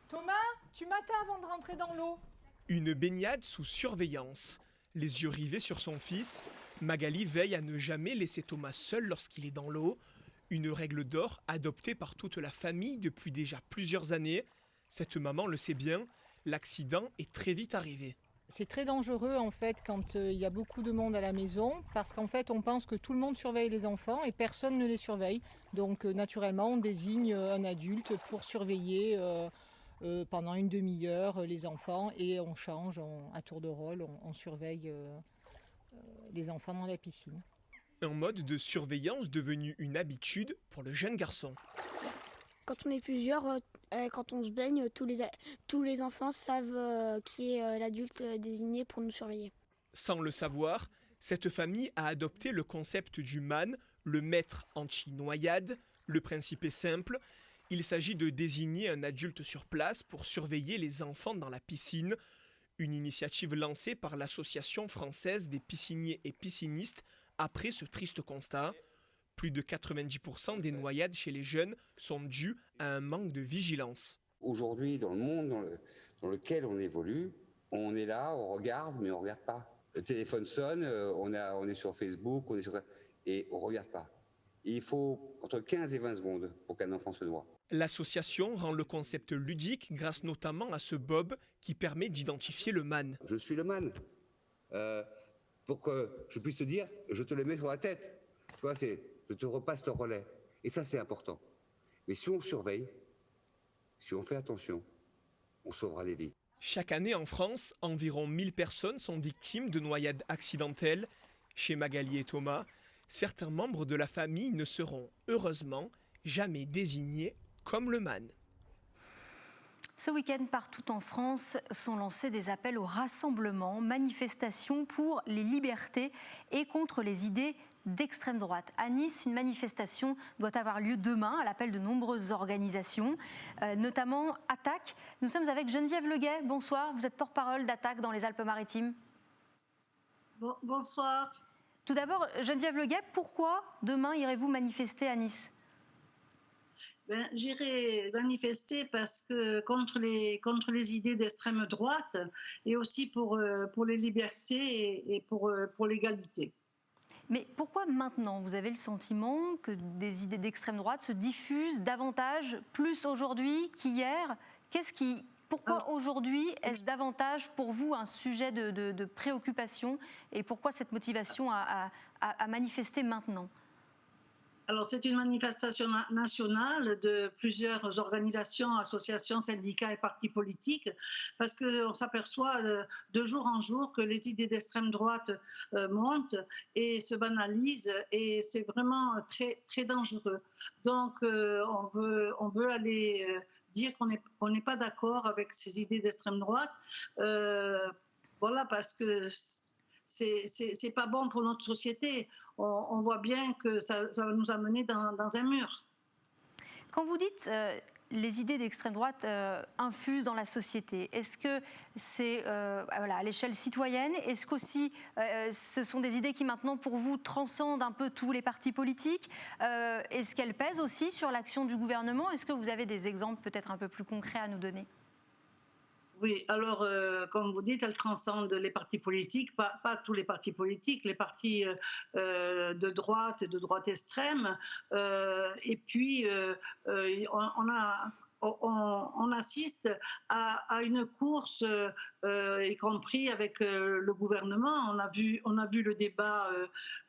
Thomas, tu m'attends avant de rentrer dans l'eau. Une baignade sous surveillance. Les yeux rivés sur son fils, Magali veille à ne jamais laisser Thomas seul lorsqu'il est dans l'eau. Une règle d'or adoptée par toute la famille depuis déjà plusieurs années. Cette maman le sait bien, l'accident est très vite arrivé. C'est très dangereux en fait quand il y a beaucoup de monde à la maison parce qu'en fait on pense que tout le monde surveille les enfants et personne ne les surveille. Donc naturellement on désigne un adulte pour surveiller pendant une demi-heure les enfants et on change à tour de rôle, on surveille les enfants dans la piscine. Un mode de surveillance devenu une habitude pour le jeune garçon. Quand on est plusieurs, quand on se baigne, tous les enfants savent qui est l'adulte désigné pour nous surveiller. Sans le savoir, cette famille a adopté le concept du MAN, le maître anti-noyade. Le principe est simple, il s'agit de désigner un adulte sur place pour surveiller les enfants dans la piscine. Une initiative lancée par l'Association française des pisciniers et piscinistes après ce triste constat. Plus de 90% des noyades chez les jeunes sont dues à un manque de vigilance. Aujourd'hui, dans le monde dans lequel on évolue, on est là, on regarde, mais on ne regarde pas. Le téléphone sonne, on est sur Facebook, et on ne regarde pas. Et il faut entre 15 et 20 secondes pour qu'un enfant se noie. L'association rend le concept ludique grâce notamment à ce bob qui permet d'identifier le man. Je suis le man. Pour que je puisse te dire, je te le mets sur la tête. Tu vois, je te repasse le relais. Et ça, c'est important. Mais si on surveille, si on fait attention, on sauvera des vies. Chaque année en France, environ 1000 personnes sont victimes de noyades accidentelles. Chez Magali et Thomas, certains membres de la famille ne seront, heureusement, jamais désignés comme le man. Ce week-end, partout en France, sont lancés des appels au rassemblement, manifestations pour les libertés et contre les idées d'extrême droite. À Nice, une manifestation doit avoir lieu demain à l'appel de nombreuses organisations, notamment Attaque. Nous sommes avec Geneviève Leguet. Bonsoir, vous êtes porte-parole d'Attaque dans les Alpes-Maritimes. Bonsoir. Tout d'abord, Geneviève Leguet, pourquoi demain irez-vous manifester à Nice ? J'irai manifester parce que contre les idées d'extrême droite et aussi pour les libertés et pour l'égalité. Mais pourquoi maintenant vous avez le sentiment que des idées d'extrême droite se diffusent davantage, plus aujourd'hui qu'hier ? Pourquoi aujourd'hui est-ce davantage pour vous un sujet de préoccupation et pourquoi cette motivation à manifester maintenant ? Alors, c'est une manifestation nationale de plusieurs organisations, associations, syndicats et partis politiques, parce qu'on s'aperçoit de jour en jour que les idées d'extrême droite montent et se banalisent, et c'est vraiment très, très dangereux. Donc, on veut aller dire qu'on n'est pas d'accord avec ces idées d'extrême droite, voilà, parce que c'est pas bon pour notre société. On voit bien que ça va nous amener dans un mur. Quand vous dites les idées d'extrême droite infusent dans la société, est-ce que c'est à l'échelle citoyenne ? Est-ce qu'aussi ce sont des idées qui maintenant pour vous transcendent un peu tous les partis politiques ? Est-ce qu'elles pèsent aussi sur l'action du gouvernement ? Est-ce que vous avez des exemples peut-être un peu plus concrets à nous donner ? Oui, alors, comme vous dites, elles transcendent les partis politiques, pas tous les partis politiques, les partis de droite et de droite extrême. Et puis, on assiste à une course, y compris avec le gouvernement. On a vu le débat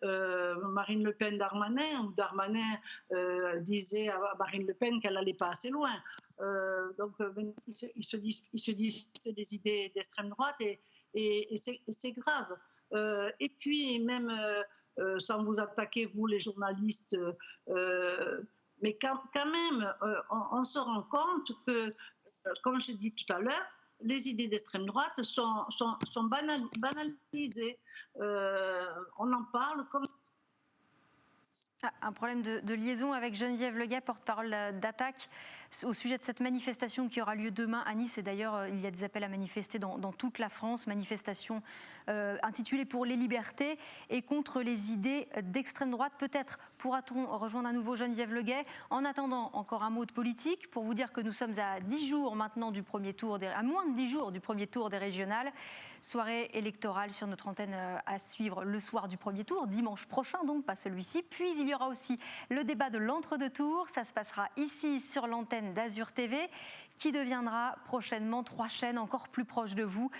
Marine Le Pen-Darmanin, où Darmanin disait à Marine Le Pen qu'elle n'allait pas assez loin. Donc, il se disent des idées d'extrême droite et c'est grave. Et puis, même sans vous attaquer, vous les journalistes, mais quand même, on se rend compte que, comme j'ai dit tout à l'heure, les idées d'extrême droite sont banalisées. On en parle comme... Un problème de liaison avec Geneviève Leguet, porte-parole d'Attaque, au sujet de cette manifestation qui aura lieu demain à Nice. Et d'ailleurs, il y a des appels à manifester dans toute la France, manifestation intitulé « Pour les libertés et contre les idées d'extrême droite ». Peut-être pourra-t-on rejoindre à nouveau Geneviève Leguet. En attendant, encore un mot de politique pour vous dire que nous sommes à 10 jours maintenant du premier tour, à moins de 10 jours du premier tour des régionales. Soirée électorale sur notre antenne à suivre le soir du premier tour, dimanche prochain donc, pas celui-ci. Puis il y aura aussi le débat de l'entre-deux tours. Ça se passera ici sur l'antenne d'Azur TV, qui deviendra prochainement 3 chaînes encore plus proches de vous.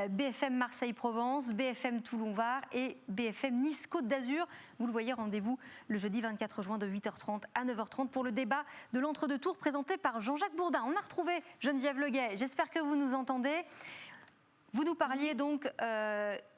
BFM Marseille-Provence, BFM Toulon-Var et BFM Nice-Côte d'Azur. Vous le voyez, rendez-vous le jeudi 24 juin de 8h30 à 9h30 pour le débat de l'entre-deux tours présenté par Jean-Jacques Bourdin. On a retrouvé Geneviève Leguet. J'espère que vous nous entendez. Vous nous parliez donc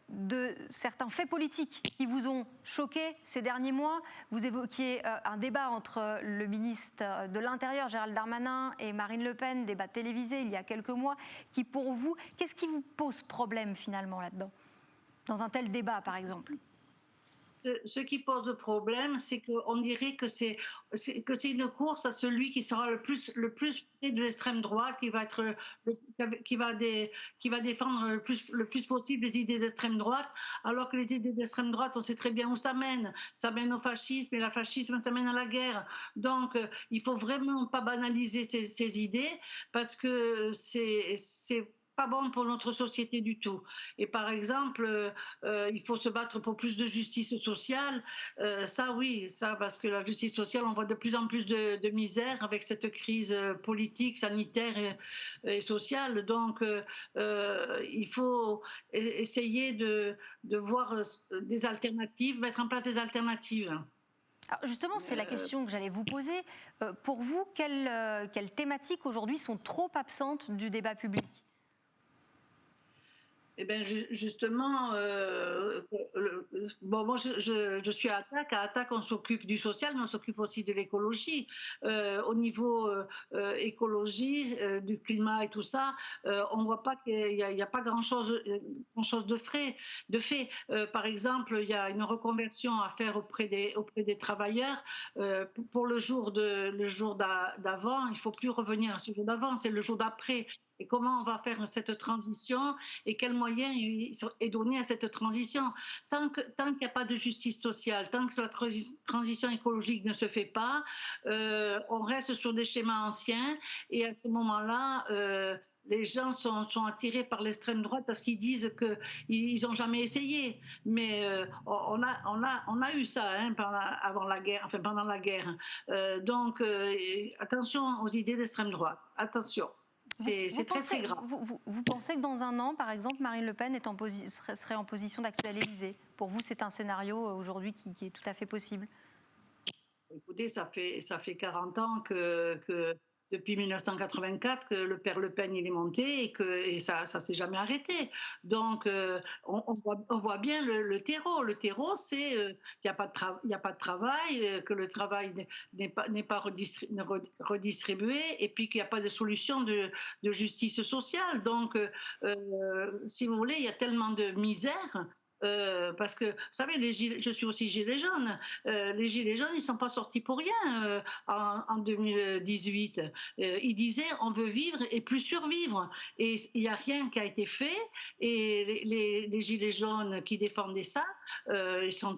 de certains faits politiques qui vous ont choqué ces derniers mois. Vous évoquiez un débat entre le ministre de l'Intérieur, Gérald Darmanin, et Marine Le Pen, débat télévisé il y a quelques mois, qui pour vous, qu'est-ce qui vous pose problème finalement là-dedans, dans un tel débat par exemple ? Ce qui pose problème, c'est qu'on dirait que c'est une course à celui qui sera le plus près de l'extrême droite, qui va défendre le plus possible les idées d'extrême droite, alors que les idées d'extrême droite, on sait très bien où ça mène. Ça mène au fascisme, et le fascisme, ça mène à la guerre. Donc, il faut vraiment pas banaliser ces idées, parce que c'est pas bon pour notre société du tout. Et par exemple, il faut se battre pour plus de justice sociale. Ça, oui, ça, parce que la justice sociale, on voit de plus en plus de misère avec cette crise politique, sanitaire et sociale. Donc, il faut essayer de voir des alternatives, mettre en place des alternatives. Alors justement, c'est la question que j'allais vous poser. Pour vous, quelles thématiques aujourd'hui sont trop absentes du débat public ? Eh bien, justement, moi, je suis à Attac. À Attac, on s'occupe du social, mais on s'occupe aussi de l'écologie. Au niveau écologie, du climat et tout ça, on ne voit pas qu'il n'y a pas grand-chose de fait. Par exemple, il y a une reconversion à faire auprès des travailleurs. Pour le jour d'avant, il ne faut plus revenir à ce jour d'avant, c'est le jour d'après. Et comment on va faire cette transition et quels moyens est donné à cette transition. Tant qu'il n'y a pas de justice sociale, tant que la transition écologique ne se fait pas, on reste sur des schémas anciens et à ce moment-là, les gens sont attirés par l'extrême droite parce qu'ils disent qu'ils n'ont jamais essayé. Mais on a eu ça avant la guerre, enfin pendant la guerre. Donc attention aux idées d'extrême droite. Attention. C'est très grave. Vous pensez que dans un an, par exemple, Marine Le Pen serait en position d'accéder à l'Élysée ? Pour vous, c'est un scénario aujourd'hui qui est tout à fait possible. Écoutez, ça fait 40 ans que depuis 1984 que le père Le Pen il est monté et ça s'est jamais arrêté. Donc on voit bien le terreau. Le terreau, c'est qu'il n'y a pas de travail, que le travail n'est pas redistribué et puis qu'il n'y a pas de solution de justice sociale. Donc si vous voulez, il y a tellement de misère. Parce que, vous savez, je suis aussi gilet jaune. Les gilets jaunes, ils ne sont pas sortis pour rien en 2018. Ils disaient on veut vivre et plus survivre. Et il n'y a rien qui a été fait. Et les gilets jaunes qui défendaient ça, ils sont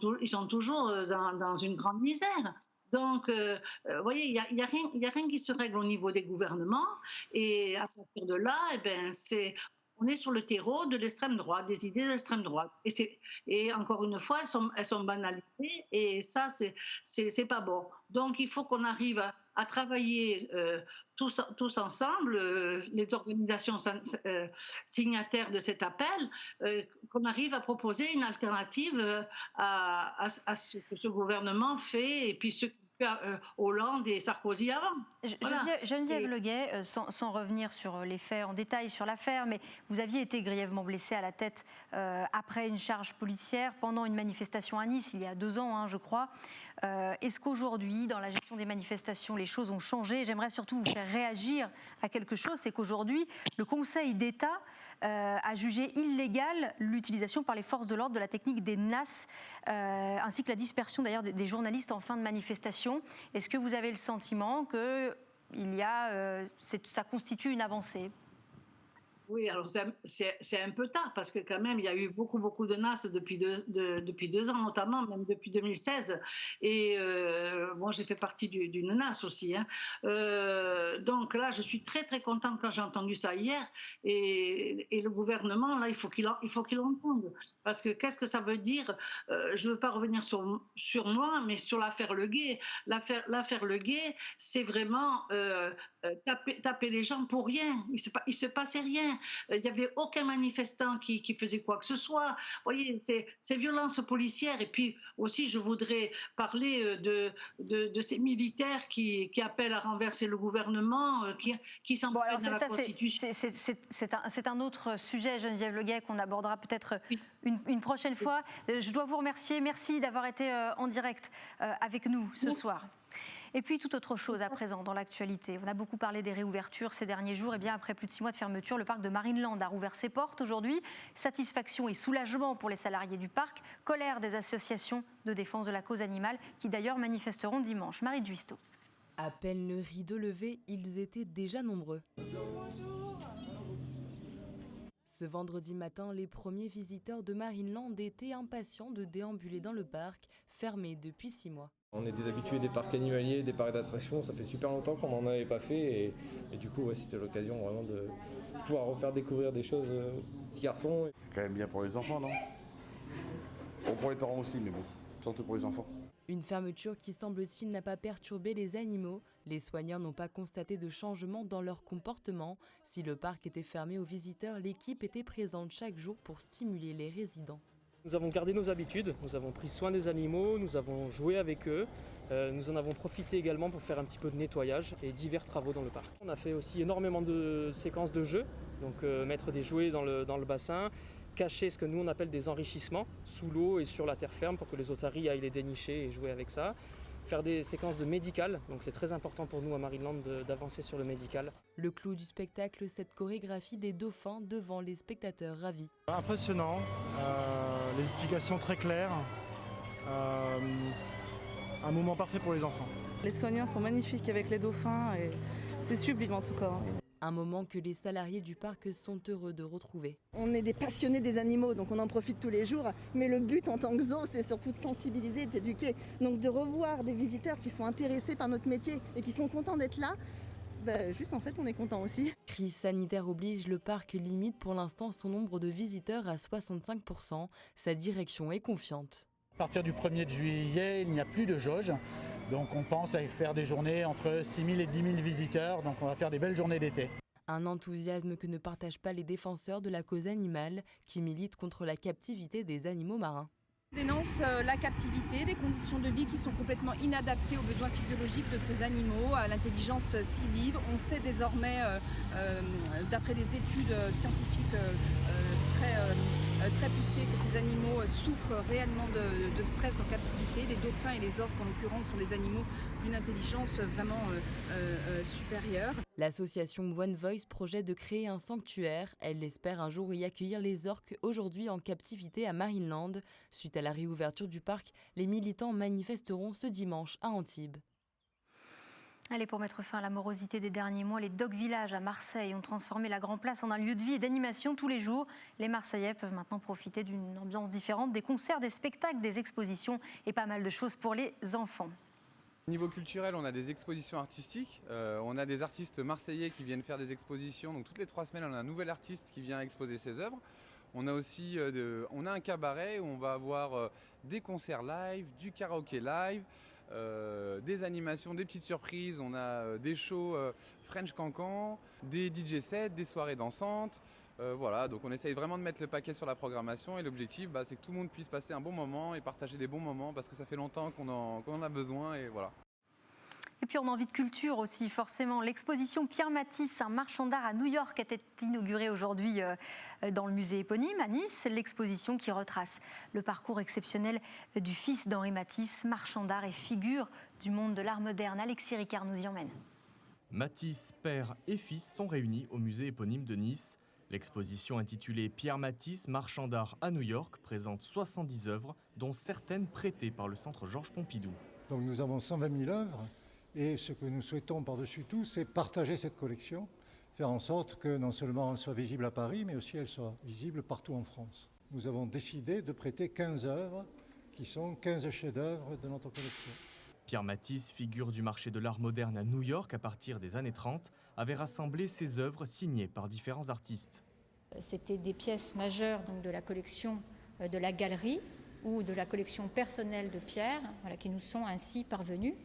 toujours dans une grande misère. Donc, vous voyez, il n'y a rien qui se règle au niveau des gouvernements. Et à partir de là, on est sur le terreau de l'extrême droite, des idées de l'extrême droite. Et encore une fois, elles sont banalisées et ça, c'est pas bon. Donc, il faut qu'on arrive à travailler tous ensemble, les organisations signataires de cet appel, qu'on arrive à proposer une alternative à ce que ce gouvernement fait et puis ce que fait Hollande et Sarkozy avant. Voilà. Geneviève Leguet, sans revenir sur les faits en détail sur l'affaire, mais vous aviez été grièvement blessée à la tête après une charge policière pendant une manifestation à Nice il y a 2 ans, je crois. Est-ce qu'aujourd'hui, dans la gestion des manifestations, les choses ont changé ? J'aimerais surtout vous faire réagir à quelque chose, c'est qu'aujourd'hui, le Conseil d'État a jugé illégale l'utilisation par les forces de l'ordre de la technique des NAS, ainsi que la dispersion d'ailleurs des journalistes en fin de manifestation. Est-ce que vous avez le sentiment que ça constitue une avancée ? Oui, alors c'est un peu tard parce que quand même, il y a eu beaucoup de NAS depuis 2 ans, notamment, même depuis 2016. Et moi, j'ai fait partie d'une NAS aussi. Hein. Donc là, je suis très contente quand j'ai entendu ça hier. Et le gouvernement, là, il faut qu'il l'entende. Parce que qu'est-ce que ça veut dire? Je ne veux pas revenir sur moi, mais sur l'affaire Le Gay. L'affaire Le Gay, c'est vraiment taper les gens pour rien. Il se passait rien. Il n'y avait aucun manifestant qui faisait quoi que ce soit. Vous voyez, ces violences policières. Et puis aussi, je voudrais parler de ces militaires qui appellent à renverser le gouvernement, qui s'en prennent à la Constitution. C'est un autre sujet, Geneviève Leguet, qu'on abordera peut-être une prochaine fois. Je dois vous remercier. Merci d'avoir été en direct avec nous ce soir. Et puis, toute autre chose à présent dans l'actualité. On a beaucoup parlé des réouvertures ces derniers jours. Et bien, après plus de 6 mois de fermeture, le parc de Marineland a rouvert ses portes aujourd'hui. Satisfaction et soulagement pour les salariés du parc. Colère des associations de défense de la cause animale qui d'ailleurs manifesteront dimanche. Marie Juisto. À peine le rideau levé, ils étaient déjà nombreux. Ce vendredi matin, les premiers visiteurs de Marineland étaient impatients de déambuler dans le parc, fermé depuis 6 mois. On est des habitués des parcs animaliers, des parcs d'attractions, ça fait super longtemps qu'on n'en avait pas fait et du coup c'était l'occasion vraiment de pouvoir refaire découvrir des choses aux petits garçons. C'est quand même bien pour les enfants, non? Bon, pour les parents aussi, mais bon, surtout pour les enfants. Une fermeture qui semble-t-il n'a pas perturbé les animaux. Les soignants n'ont pas constaté de changement dans leur comportement. Si le parc était fermé aux visiteurs, l'équipe était présente chaque jour pour stimuler les résidents. Nous avons gardé nos habitudes, nous avons pris soin des animaux, nous avons joué avec eux. Nous en avons profité également pour faire un petit peu de nettoyage et divers travaux dans le parc. On a fait aussi énormément de séquences de jeux, donc mettre des jouets dans le bassin, cacher ce que nous on appelle des enrichissements sous l'eau et sur la terre ferme pour que les otaries aillent les dénicher et jouer avec ça. Faire des séquences de médical, donc c'est très important pour nous à Marineland d'avancer sur le médical. Le clou du spectacle, cette chorégraphie des dauphins devant les spectateurs ravis. Impressionnant, les explications très claires, un moment parfait pour les enfants. Les soigneurs sont magnifiques avec les dauphins et c'est sublime en tout cas. Un moment que les salariés du parc sont heureux de retrouver. On est des passionnés des animaux, donc on en profite tous les jours. Mais le but en tant que zoo, c'est surtout de sensibiliser, d'éduquer. Donc de revoir des visiteurs qui sont intéressés par notre métier et qui sont contents d'être là, juste en fait on est content aussi. Crise sanitaire oblige, le parc limite pour l'instant son nombre de visiteurs à 65%. Sa direction est confiante. À partir du 1er juillet, il n'y a plus de jauge. Donc on pense à faire des journées entre 6 000 et 10 000 visiteurs. Donc on va faire des belles journées d'été. Un enthousiasme que ne partagent pas les défenseurs de la cause animale qui militent contre la captivité des animaux marins. On dénonce la captivité, des conditions de vie qui sont complètement inadaptées aux besoins physiologiques de ces animaux, à l'intelligence si vive. On sait désormais, d'après des études scientifiques très poussées, que ces animaux souffrent réellement de stress en captivité. Les dauphins et les orques, en l'occurrence, sont des animaux d'une intelligence vraiment supérieure. L'association One Voice projette de créer un sanctuaire. Elle espère un jour y accueillir les orques aujourd'hui en captivité à Marineland. Suite à la réouverture du parc, les militants manifesteront ce dimanche à Antibes. Allez, pour mettre fin à la morosité des derniers mois, les Dog Village à Marseille ont transformé la Grand Place en un lieu de vie et d'animation tous les jours. Les Marseillais peuvent maintenant profiter d'une ambiance différente, des concerts, des spectacles, des expositions et pas mal de choses pour les enfants. Niveau culturel, on a des expositions artistiques, on a des artistes marseillais qui viennent faire des expositions. Donc toutes les 3 semaines, on a un nouvel artiste qui vient exposer ses œuvres. On a aussi on a un cabaret où on va avoir des concerts live, du karaoké live, des animations, des petites surprises. On a des shows French Cancan, des DJ sets, des soirées dansantes. Voilà, donc on essaye vraiment de mettre le paquet sur la programmation et l'objectif c'est que tout le monde puisse passer un bon moment et partager des bons moments parce que ça fait longtemps qu'on en a besoin et voilà. Et puis on a envie de culture aussi, forcément. L'exposition Pierre Matisse, un marchand d'art à New York, a été inaugurée aujourd'hui dans le musée éponyme à Nice. L'exposition qui retrace le parcours exceptionnel du fils d'Henri Matisse, marchand d'art et figure du monde de l'art moderne. Alexis Ricard nous y emmène. Matisse, père et fils sont réunis au musée éponyme de Nice. L'exposition intitulée Pierre Matisse, marchand d'art à New York, présente 70 œuvres, dont certaines prêtées par le Centre Georges Pompidou. Donc nous avons 120 000 œuvres et ce que nous souhaitons par-dessus tout, c'est partager cette collection faire en sorte que non seulement elle soit visible à Paris, mais aussi elle soit visible partout en France. Nous avons décidé de prêter 15 œuvres qui sont 15 chefs-d'œuvre de notre collection. Pierre Matisse, figure du marché de l'art moderne à New York à partir des années 30, avait rassemblé ses œuvres signées par différents artistes. C'était des pièces majeures donc, de la collection de la galerie ou de la collection personnelle de Pierre, voilà, qui nous sont ainsi parvenues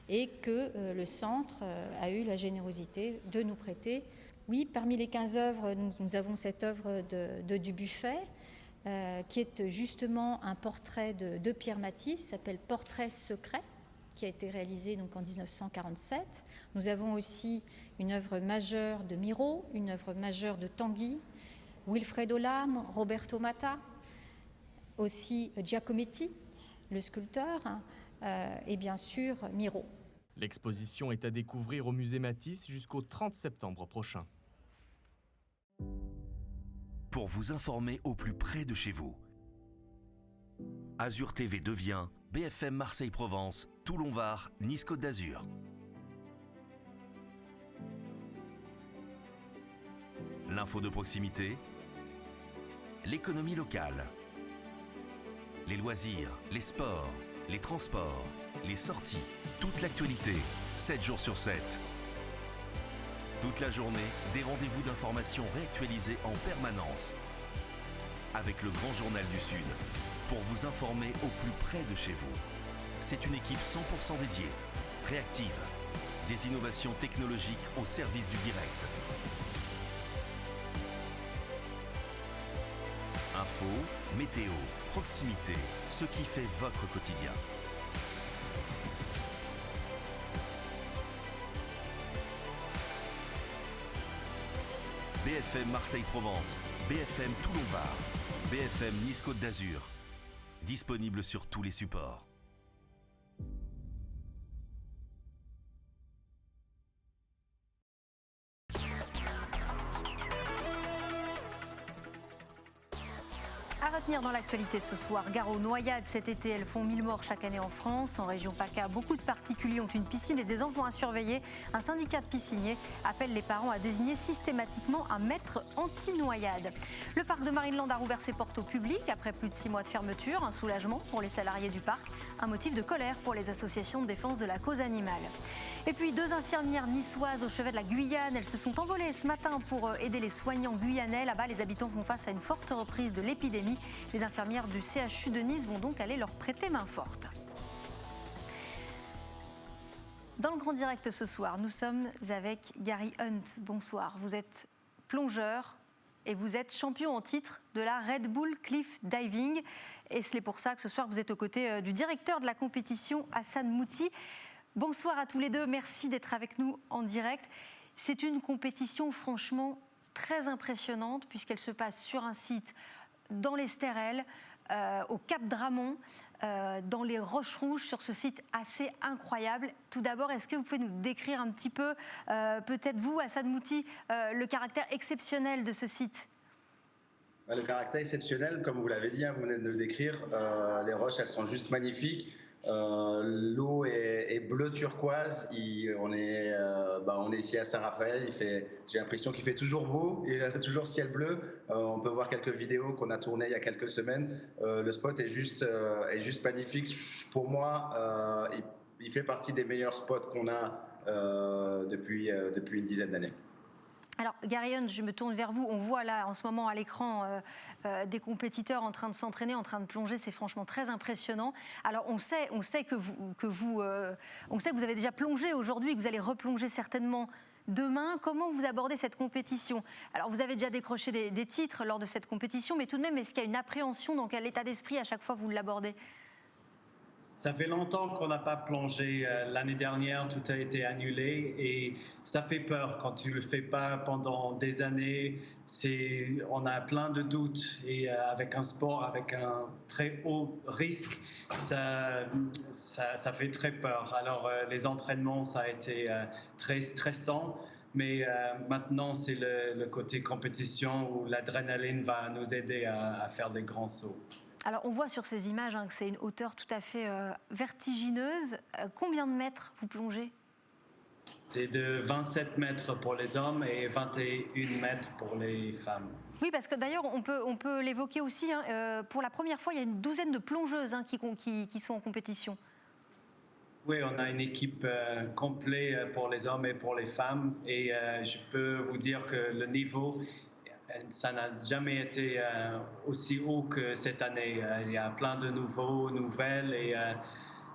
et que le centre a eu la générosité de nous prêter. Oui, parmi les 15 œuvres, nous avons cette œuvre de Dubuffet, qui est justement un portrait de Pierre Matisse, s'appelle « Portrait secret », qui a été réalisé donc, en 1947. Nous avons aussi une œuvre majeure de Miro, une œuvre majeure de Tanguy, Wilfredo Lam, Roberto Matta, aussi Giacometti, le sculpteur, et bien sûr Miro. L'exposition est à découvrir au musée Matisse jusqu'au 30 septembre prochain. Pour vous informer au plus près de chez vous, Azur TV devient BFM Marseille-Provence, Toulon-Var, Nice-Côte d'Azur. L'info de proximité, l'économie locale, les loisirs, les sports, les transports, les sorties, toute l'actualité, 7 jours sur 7. Toute la journée, des rendez-vous d'information réactualisés en permanence. Avec le Grand Journal du Sud, pour vous informer au plus près de chez vous. C'est une équipe 100% dédiée, réactive, des innovations technologiques au service du direct. Info, météo, proximité, ce qui fait votre quotidien. BFM Marseille-Provence, BFM Toulon-Var, BFM Nice-Côte d'Azur. Disponible sur tous les supports. À retenir dans l'actualité ce soir, gare aux noyades cet été, elles font 1000 morts chaque année en France. En région PACA, beaucoup de particuliers ont une piscine et des enfants à surveiller. Un syndicat de pisciniers appelle les parents à désigner systématiquement un maître anti-noyade. Le parc de Marineland a rouvert ses portes au public après plus de 6 mois de fermeture. Un soulagement pour les salariés du parc, un motif de colère pour les associations de défense de la cause animale. Et puis 2 infirmières niçoises au chevet de la Guyane, elles se sont envolées ce matin pour aider les soignants guyanais. Là-bas, les habitants font face à une forte reprise de l'épidémie. Les infirmières du CHU de Nice vont donc aller leur prêter main forte. Dans le grand direct ce soir, nous sommes avec Gary Hunt. Bonsoir, vous êtes plongeur et vous êtes champion en titre de la Red Bull Cliff Diving. Et c'est pour ça que ce soir, vous êtes aux côtés du directeur de la compétition, Hassan Mouti. Bonsoir à tous les deux, merci d'être avec nous en direct. C'est une compétition franchement très impressionnante puisqu'elle se passe sur un site dans les Stérelles, au Cap Dramont, dans les Roches Rouges, sur ce site assez incroyable. Tout d'abord, est-ce que vous pouvez nous décrire un petit peu, peut-être vous, Hassan Mouti, le caractère exceptionnel de ce site ? Le caractère exceptionnel, comme vous l'avez dit, vous venez de le décrire, les roches, elles sont juste magnifiques. L'eau est bleu turquoise. On est ici à Saint-Raphaël. J'ai l'impression qu'il fait toujours beau et toujours ciel bleu. On peut voir quelques vidéos qu'on a tournées il y a quelques semaines. Le spot est juste magnifique. Pour moi, il fait partie des meilleurs spots qu'on a depuis une dizaine d'années. Alors, Gary Hunt, je me tourne vers vous. On voit là, en ce moment, à l'écran, des compétiteurs en train de s'entraîner, en train de plonger. C'est franchement très impressionnant. Alors, on sait que vous avez déjà plongé aujourd'hui, que vous allez replonger certainement demain. Comment vous abordez cette compétition ? Alors, vous avez déjà décroché des titres lors de cette compétition, mais tout de même, est-ce qu'il y a une appréhension ? Dans quel état d'esprit, à chaque fois, vous l'abordez ? Ça fait longtemps qu'on n'a pas plongé. L'année dernière, tout a été annulé et ça fait peur quand tu ne le fais pas pendant des années. On a plein de doutes et avec un sport, avec un très haut risque, ça fait très peur. Alors les entraînements, ça a été très stressant. Mais maintenant, c'est le côté compétition où l'adrénaline va nous aider à faire des grands sauts. Alors, on voit sur ces images que c'est une hauteur tout à fait vertigineuse. Combien de mètres vous plongez ? C'est de 27 mètres pour les hommes et 21 mètres pour les femmes. Oui, parce que d'ailleurs, on peut l'évoquer aussi. Pour la première fois, il y a une douzaine de plongeuses qui sont en compétition. Oui, on a une équipe complète pour les hommes et pour les femmes. Et je peux vous dire que le niveau, ça n'a jamais été aussi haut que cette année. Il y a plein de nouvelles et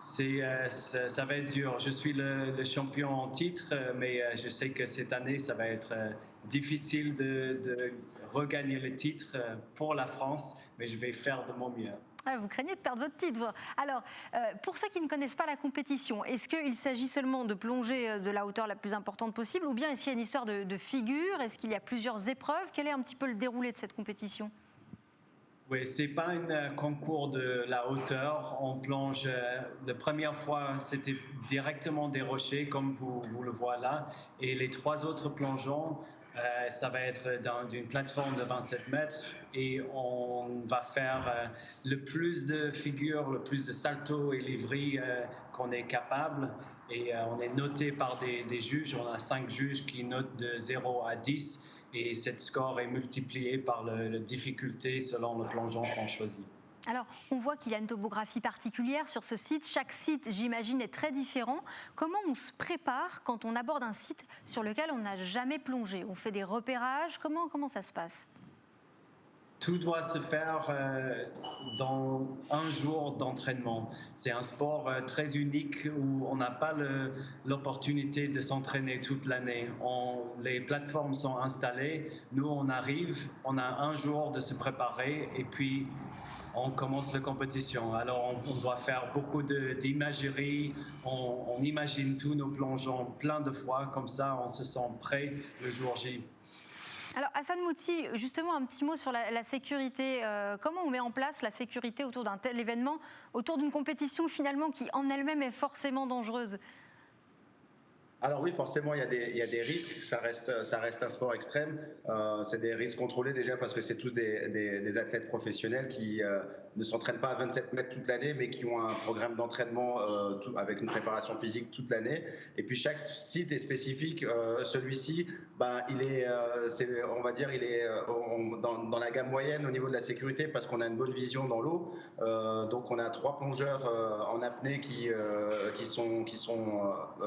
ça va être dur. Je suis le champion en titre, mais je sais que cette année, ça va être difficile de regagner le titre pour la France, mais je vais faire de mon mieux. Ah, vous craignez de perdre votre titre. Alors, pour ceux qui ne connaissent pas la compétition, est-ce qu'il s'agit seulement de plonger de la hauteur la plus importante possible, ou bien est-ce qu'il y a une histoire de figure? Est-ce qu'il y a plusieurs épreuves? Quel est un petit peu le déroulé de cette compétition? Oui, c'est pas un concours de la hauteur. On plonge. La première fois, c'était directement des rochers, comme vous le voyez là. Et les 3 autres plongeons, ça va être dans une plateforme de 27 mètres. Et on va faire le plus de figures, le plus de saltos et livris qu'on est capable. Et on est noté par des juges. On a 5 juges qui notent de 0 à 10. Et cette score est multiplié par la difficulté selon le plongeon qu'on choisit. Alors, on voit qu'il y a une topographie particulière sur ce site. Chaque site, j'imagine, est très différent. Comment on se prépare quand on aborde un site sur lequel on n'a jamais plongé? On fait des repérages? Comment ça se passe? Tout doit se faire dans un jour d'entraînement. C'est un sport très unique où on n'a pas l'opportunité de s'entraîner toute l'année. Les plateformes sont installées, nous on arrive, on a un jour de se préparer et puis on commence la compétition. Alors on doit faire beaucoup d'imagerie, on imagine tous nos plongeons plein de fois, comme ça on se sent prêt le jour J. Alors Hassan Mouti, justement un petit mot sur la sécurité. Comment on met en place la sécurité autour d'un tel événement, autour d'une compétition finalement qui en elle-même est forcément dangereuse? Alors oui, forcément, il y a des risques. Ça reste un sport extrême. C'est des risques contrôlés déjà parce que c'est tous des athlètes professionnels qui ne s'entraînent pas à 27 mètres toute l'année, mais qui ont un programme d'entraînement avec une préparation physique toute l'année. Et puis chaque site est spécifique. Celui-ci, il est dans la gamme moyenne au niveau de la sécurité parce qu'on a une bonne vision dans l'eau. Donc on a 3 plongeurs en apnée qui sont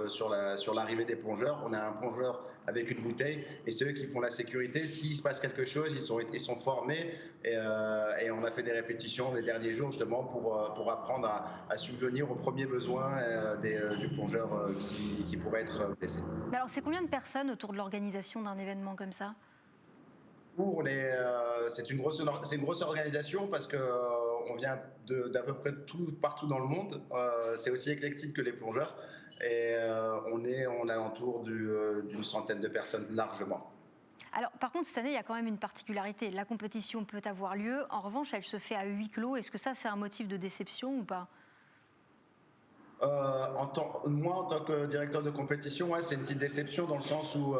sur l'arrivée des plongeurs. On a un plongeur avec une bouteille et ceux qui font la sécurité, s'il se passe quelque chose, ils sont formés et on a fait des répétitions les derniers jours justement pour apprendre à subvenir aux premiers besoins du plongeur qui pourrait être blessé. Mais alors c'est combien de personnes autour de l'organisation d'un événement comme ça? C'est une grosse organisation parce qu'on vient d'à peu près partout dans le monde. C'est aussi éclectique que les plongeurs. Et on est alentour d'une centaine de personnes largement. Alors, par contre, cette année, il y a quand même une particularité. La compétition peut avoir lieu. En revanche, elle se fait à huis clos. Est-ce que ça, c'est un motif de déception ou pas? Moi, en tant que directeur de compétition, c'est une petite déception dans le sens où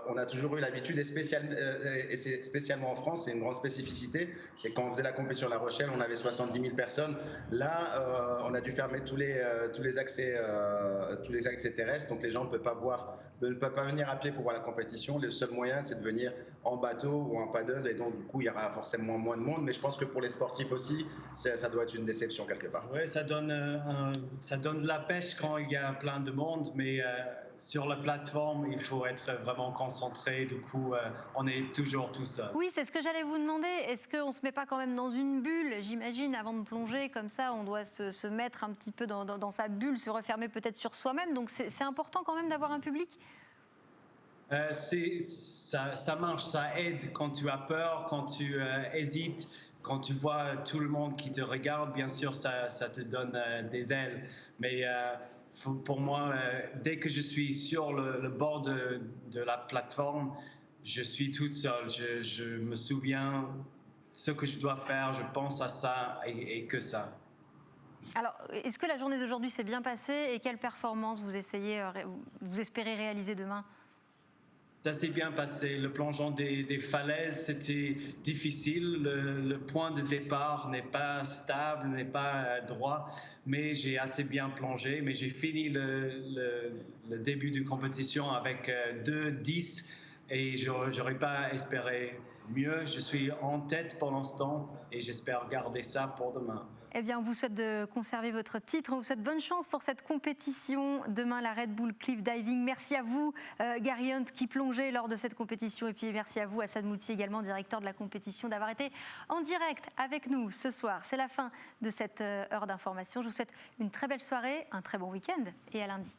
on a toujours eu l'habitude, et c'est spécialement en France, c'est une grande spécificité, c'est quand on faisait la compétition à La Rochelle, on avait 70 000 personnes. Là, on a dû fermer tous les accès terrestres, donc les gens ne peuvent pas venir à pied pour voir la compétition. Le seul moyen, c'est de venir en bateau ou en paddle, et donc du coup, il y aura forcément moins de monde. Mais je pense que pour les sportifs aussi, ça doit être une déception quelque part. Oui, ça donne de la pêche quand il y a plein de monde, mais sur la plateforme, il faut être vraiment concentré. Du coup, on est toujours tout seul. Oui, c'est ce que j'allais vous demander. Est-ce qu'on ne se met pas quand même dans une bulle? J'imagine, avant de plonger, comme ça, on doit se mettre un petit peu dans sa bulle, se refermer peut-être sur soi-même. Donc, c'est important quand même d'avoir un public? Ça marche, ça aide quand tu as peur, quand tu hésites. Quand tu vois tout le monde qui te regarde, bien sûr, ça te donne des ailes. Mais pour moi, dès que je suis sur le bord de la plateforme, je suis toute seule. Je me souviens ce que je dois faire, je pense à ça et que ça. Alors, est-ce que la journée d'aujourd'hui s'est bien passée et quelle performance vous espérez réaliser demain? Ça s'est bien passé. Le plongeon des falaises, c'était difficile. Le point de départ n'est pas stable, n'est pas droit, mais j'ai assez bien plongé. Mais j'ai fini le début de compétition avec 2,10 et je n'aurais pas espéré mieux. Je suis en tête pour l'instant et j'espère garder ça pour demain. Eh bien, on vous souhaite de conserver votre titre. On vous souhaite bonne chance pour cette compétition. Demain, la Red Bull Cliff Diving. Merci à vous, Gary Hunt, qui plongeait lors de cette compétition. Et puis, merci à vous, Hassan Moutier, également directeur de la compétition, d'avoir été en direct avec nous ce soir. C'est la fin de cette heure d'information. Je vous souhaite une très belle soirée, un très bon week-end et à lundi.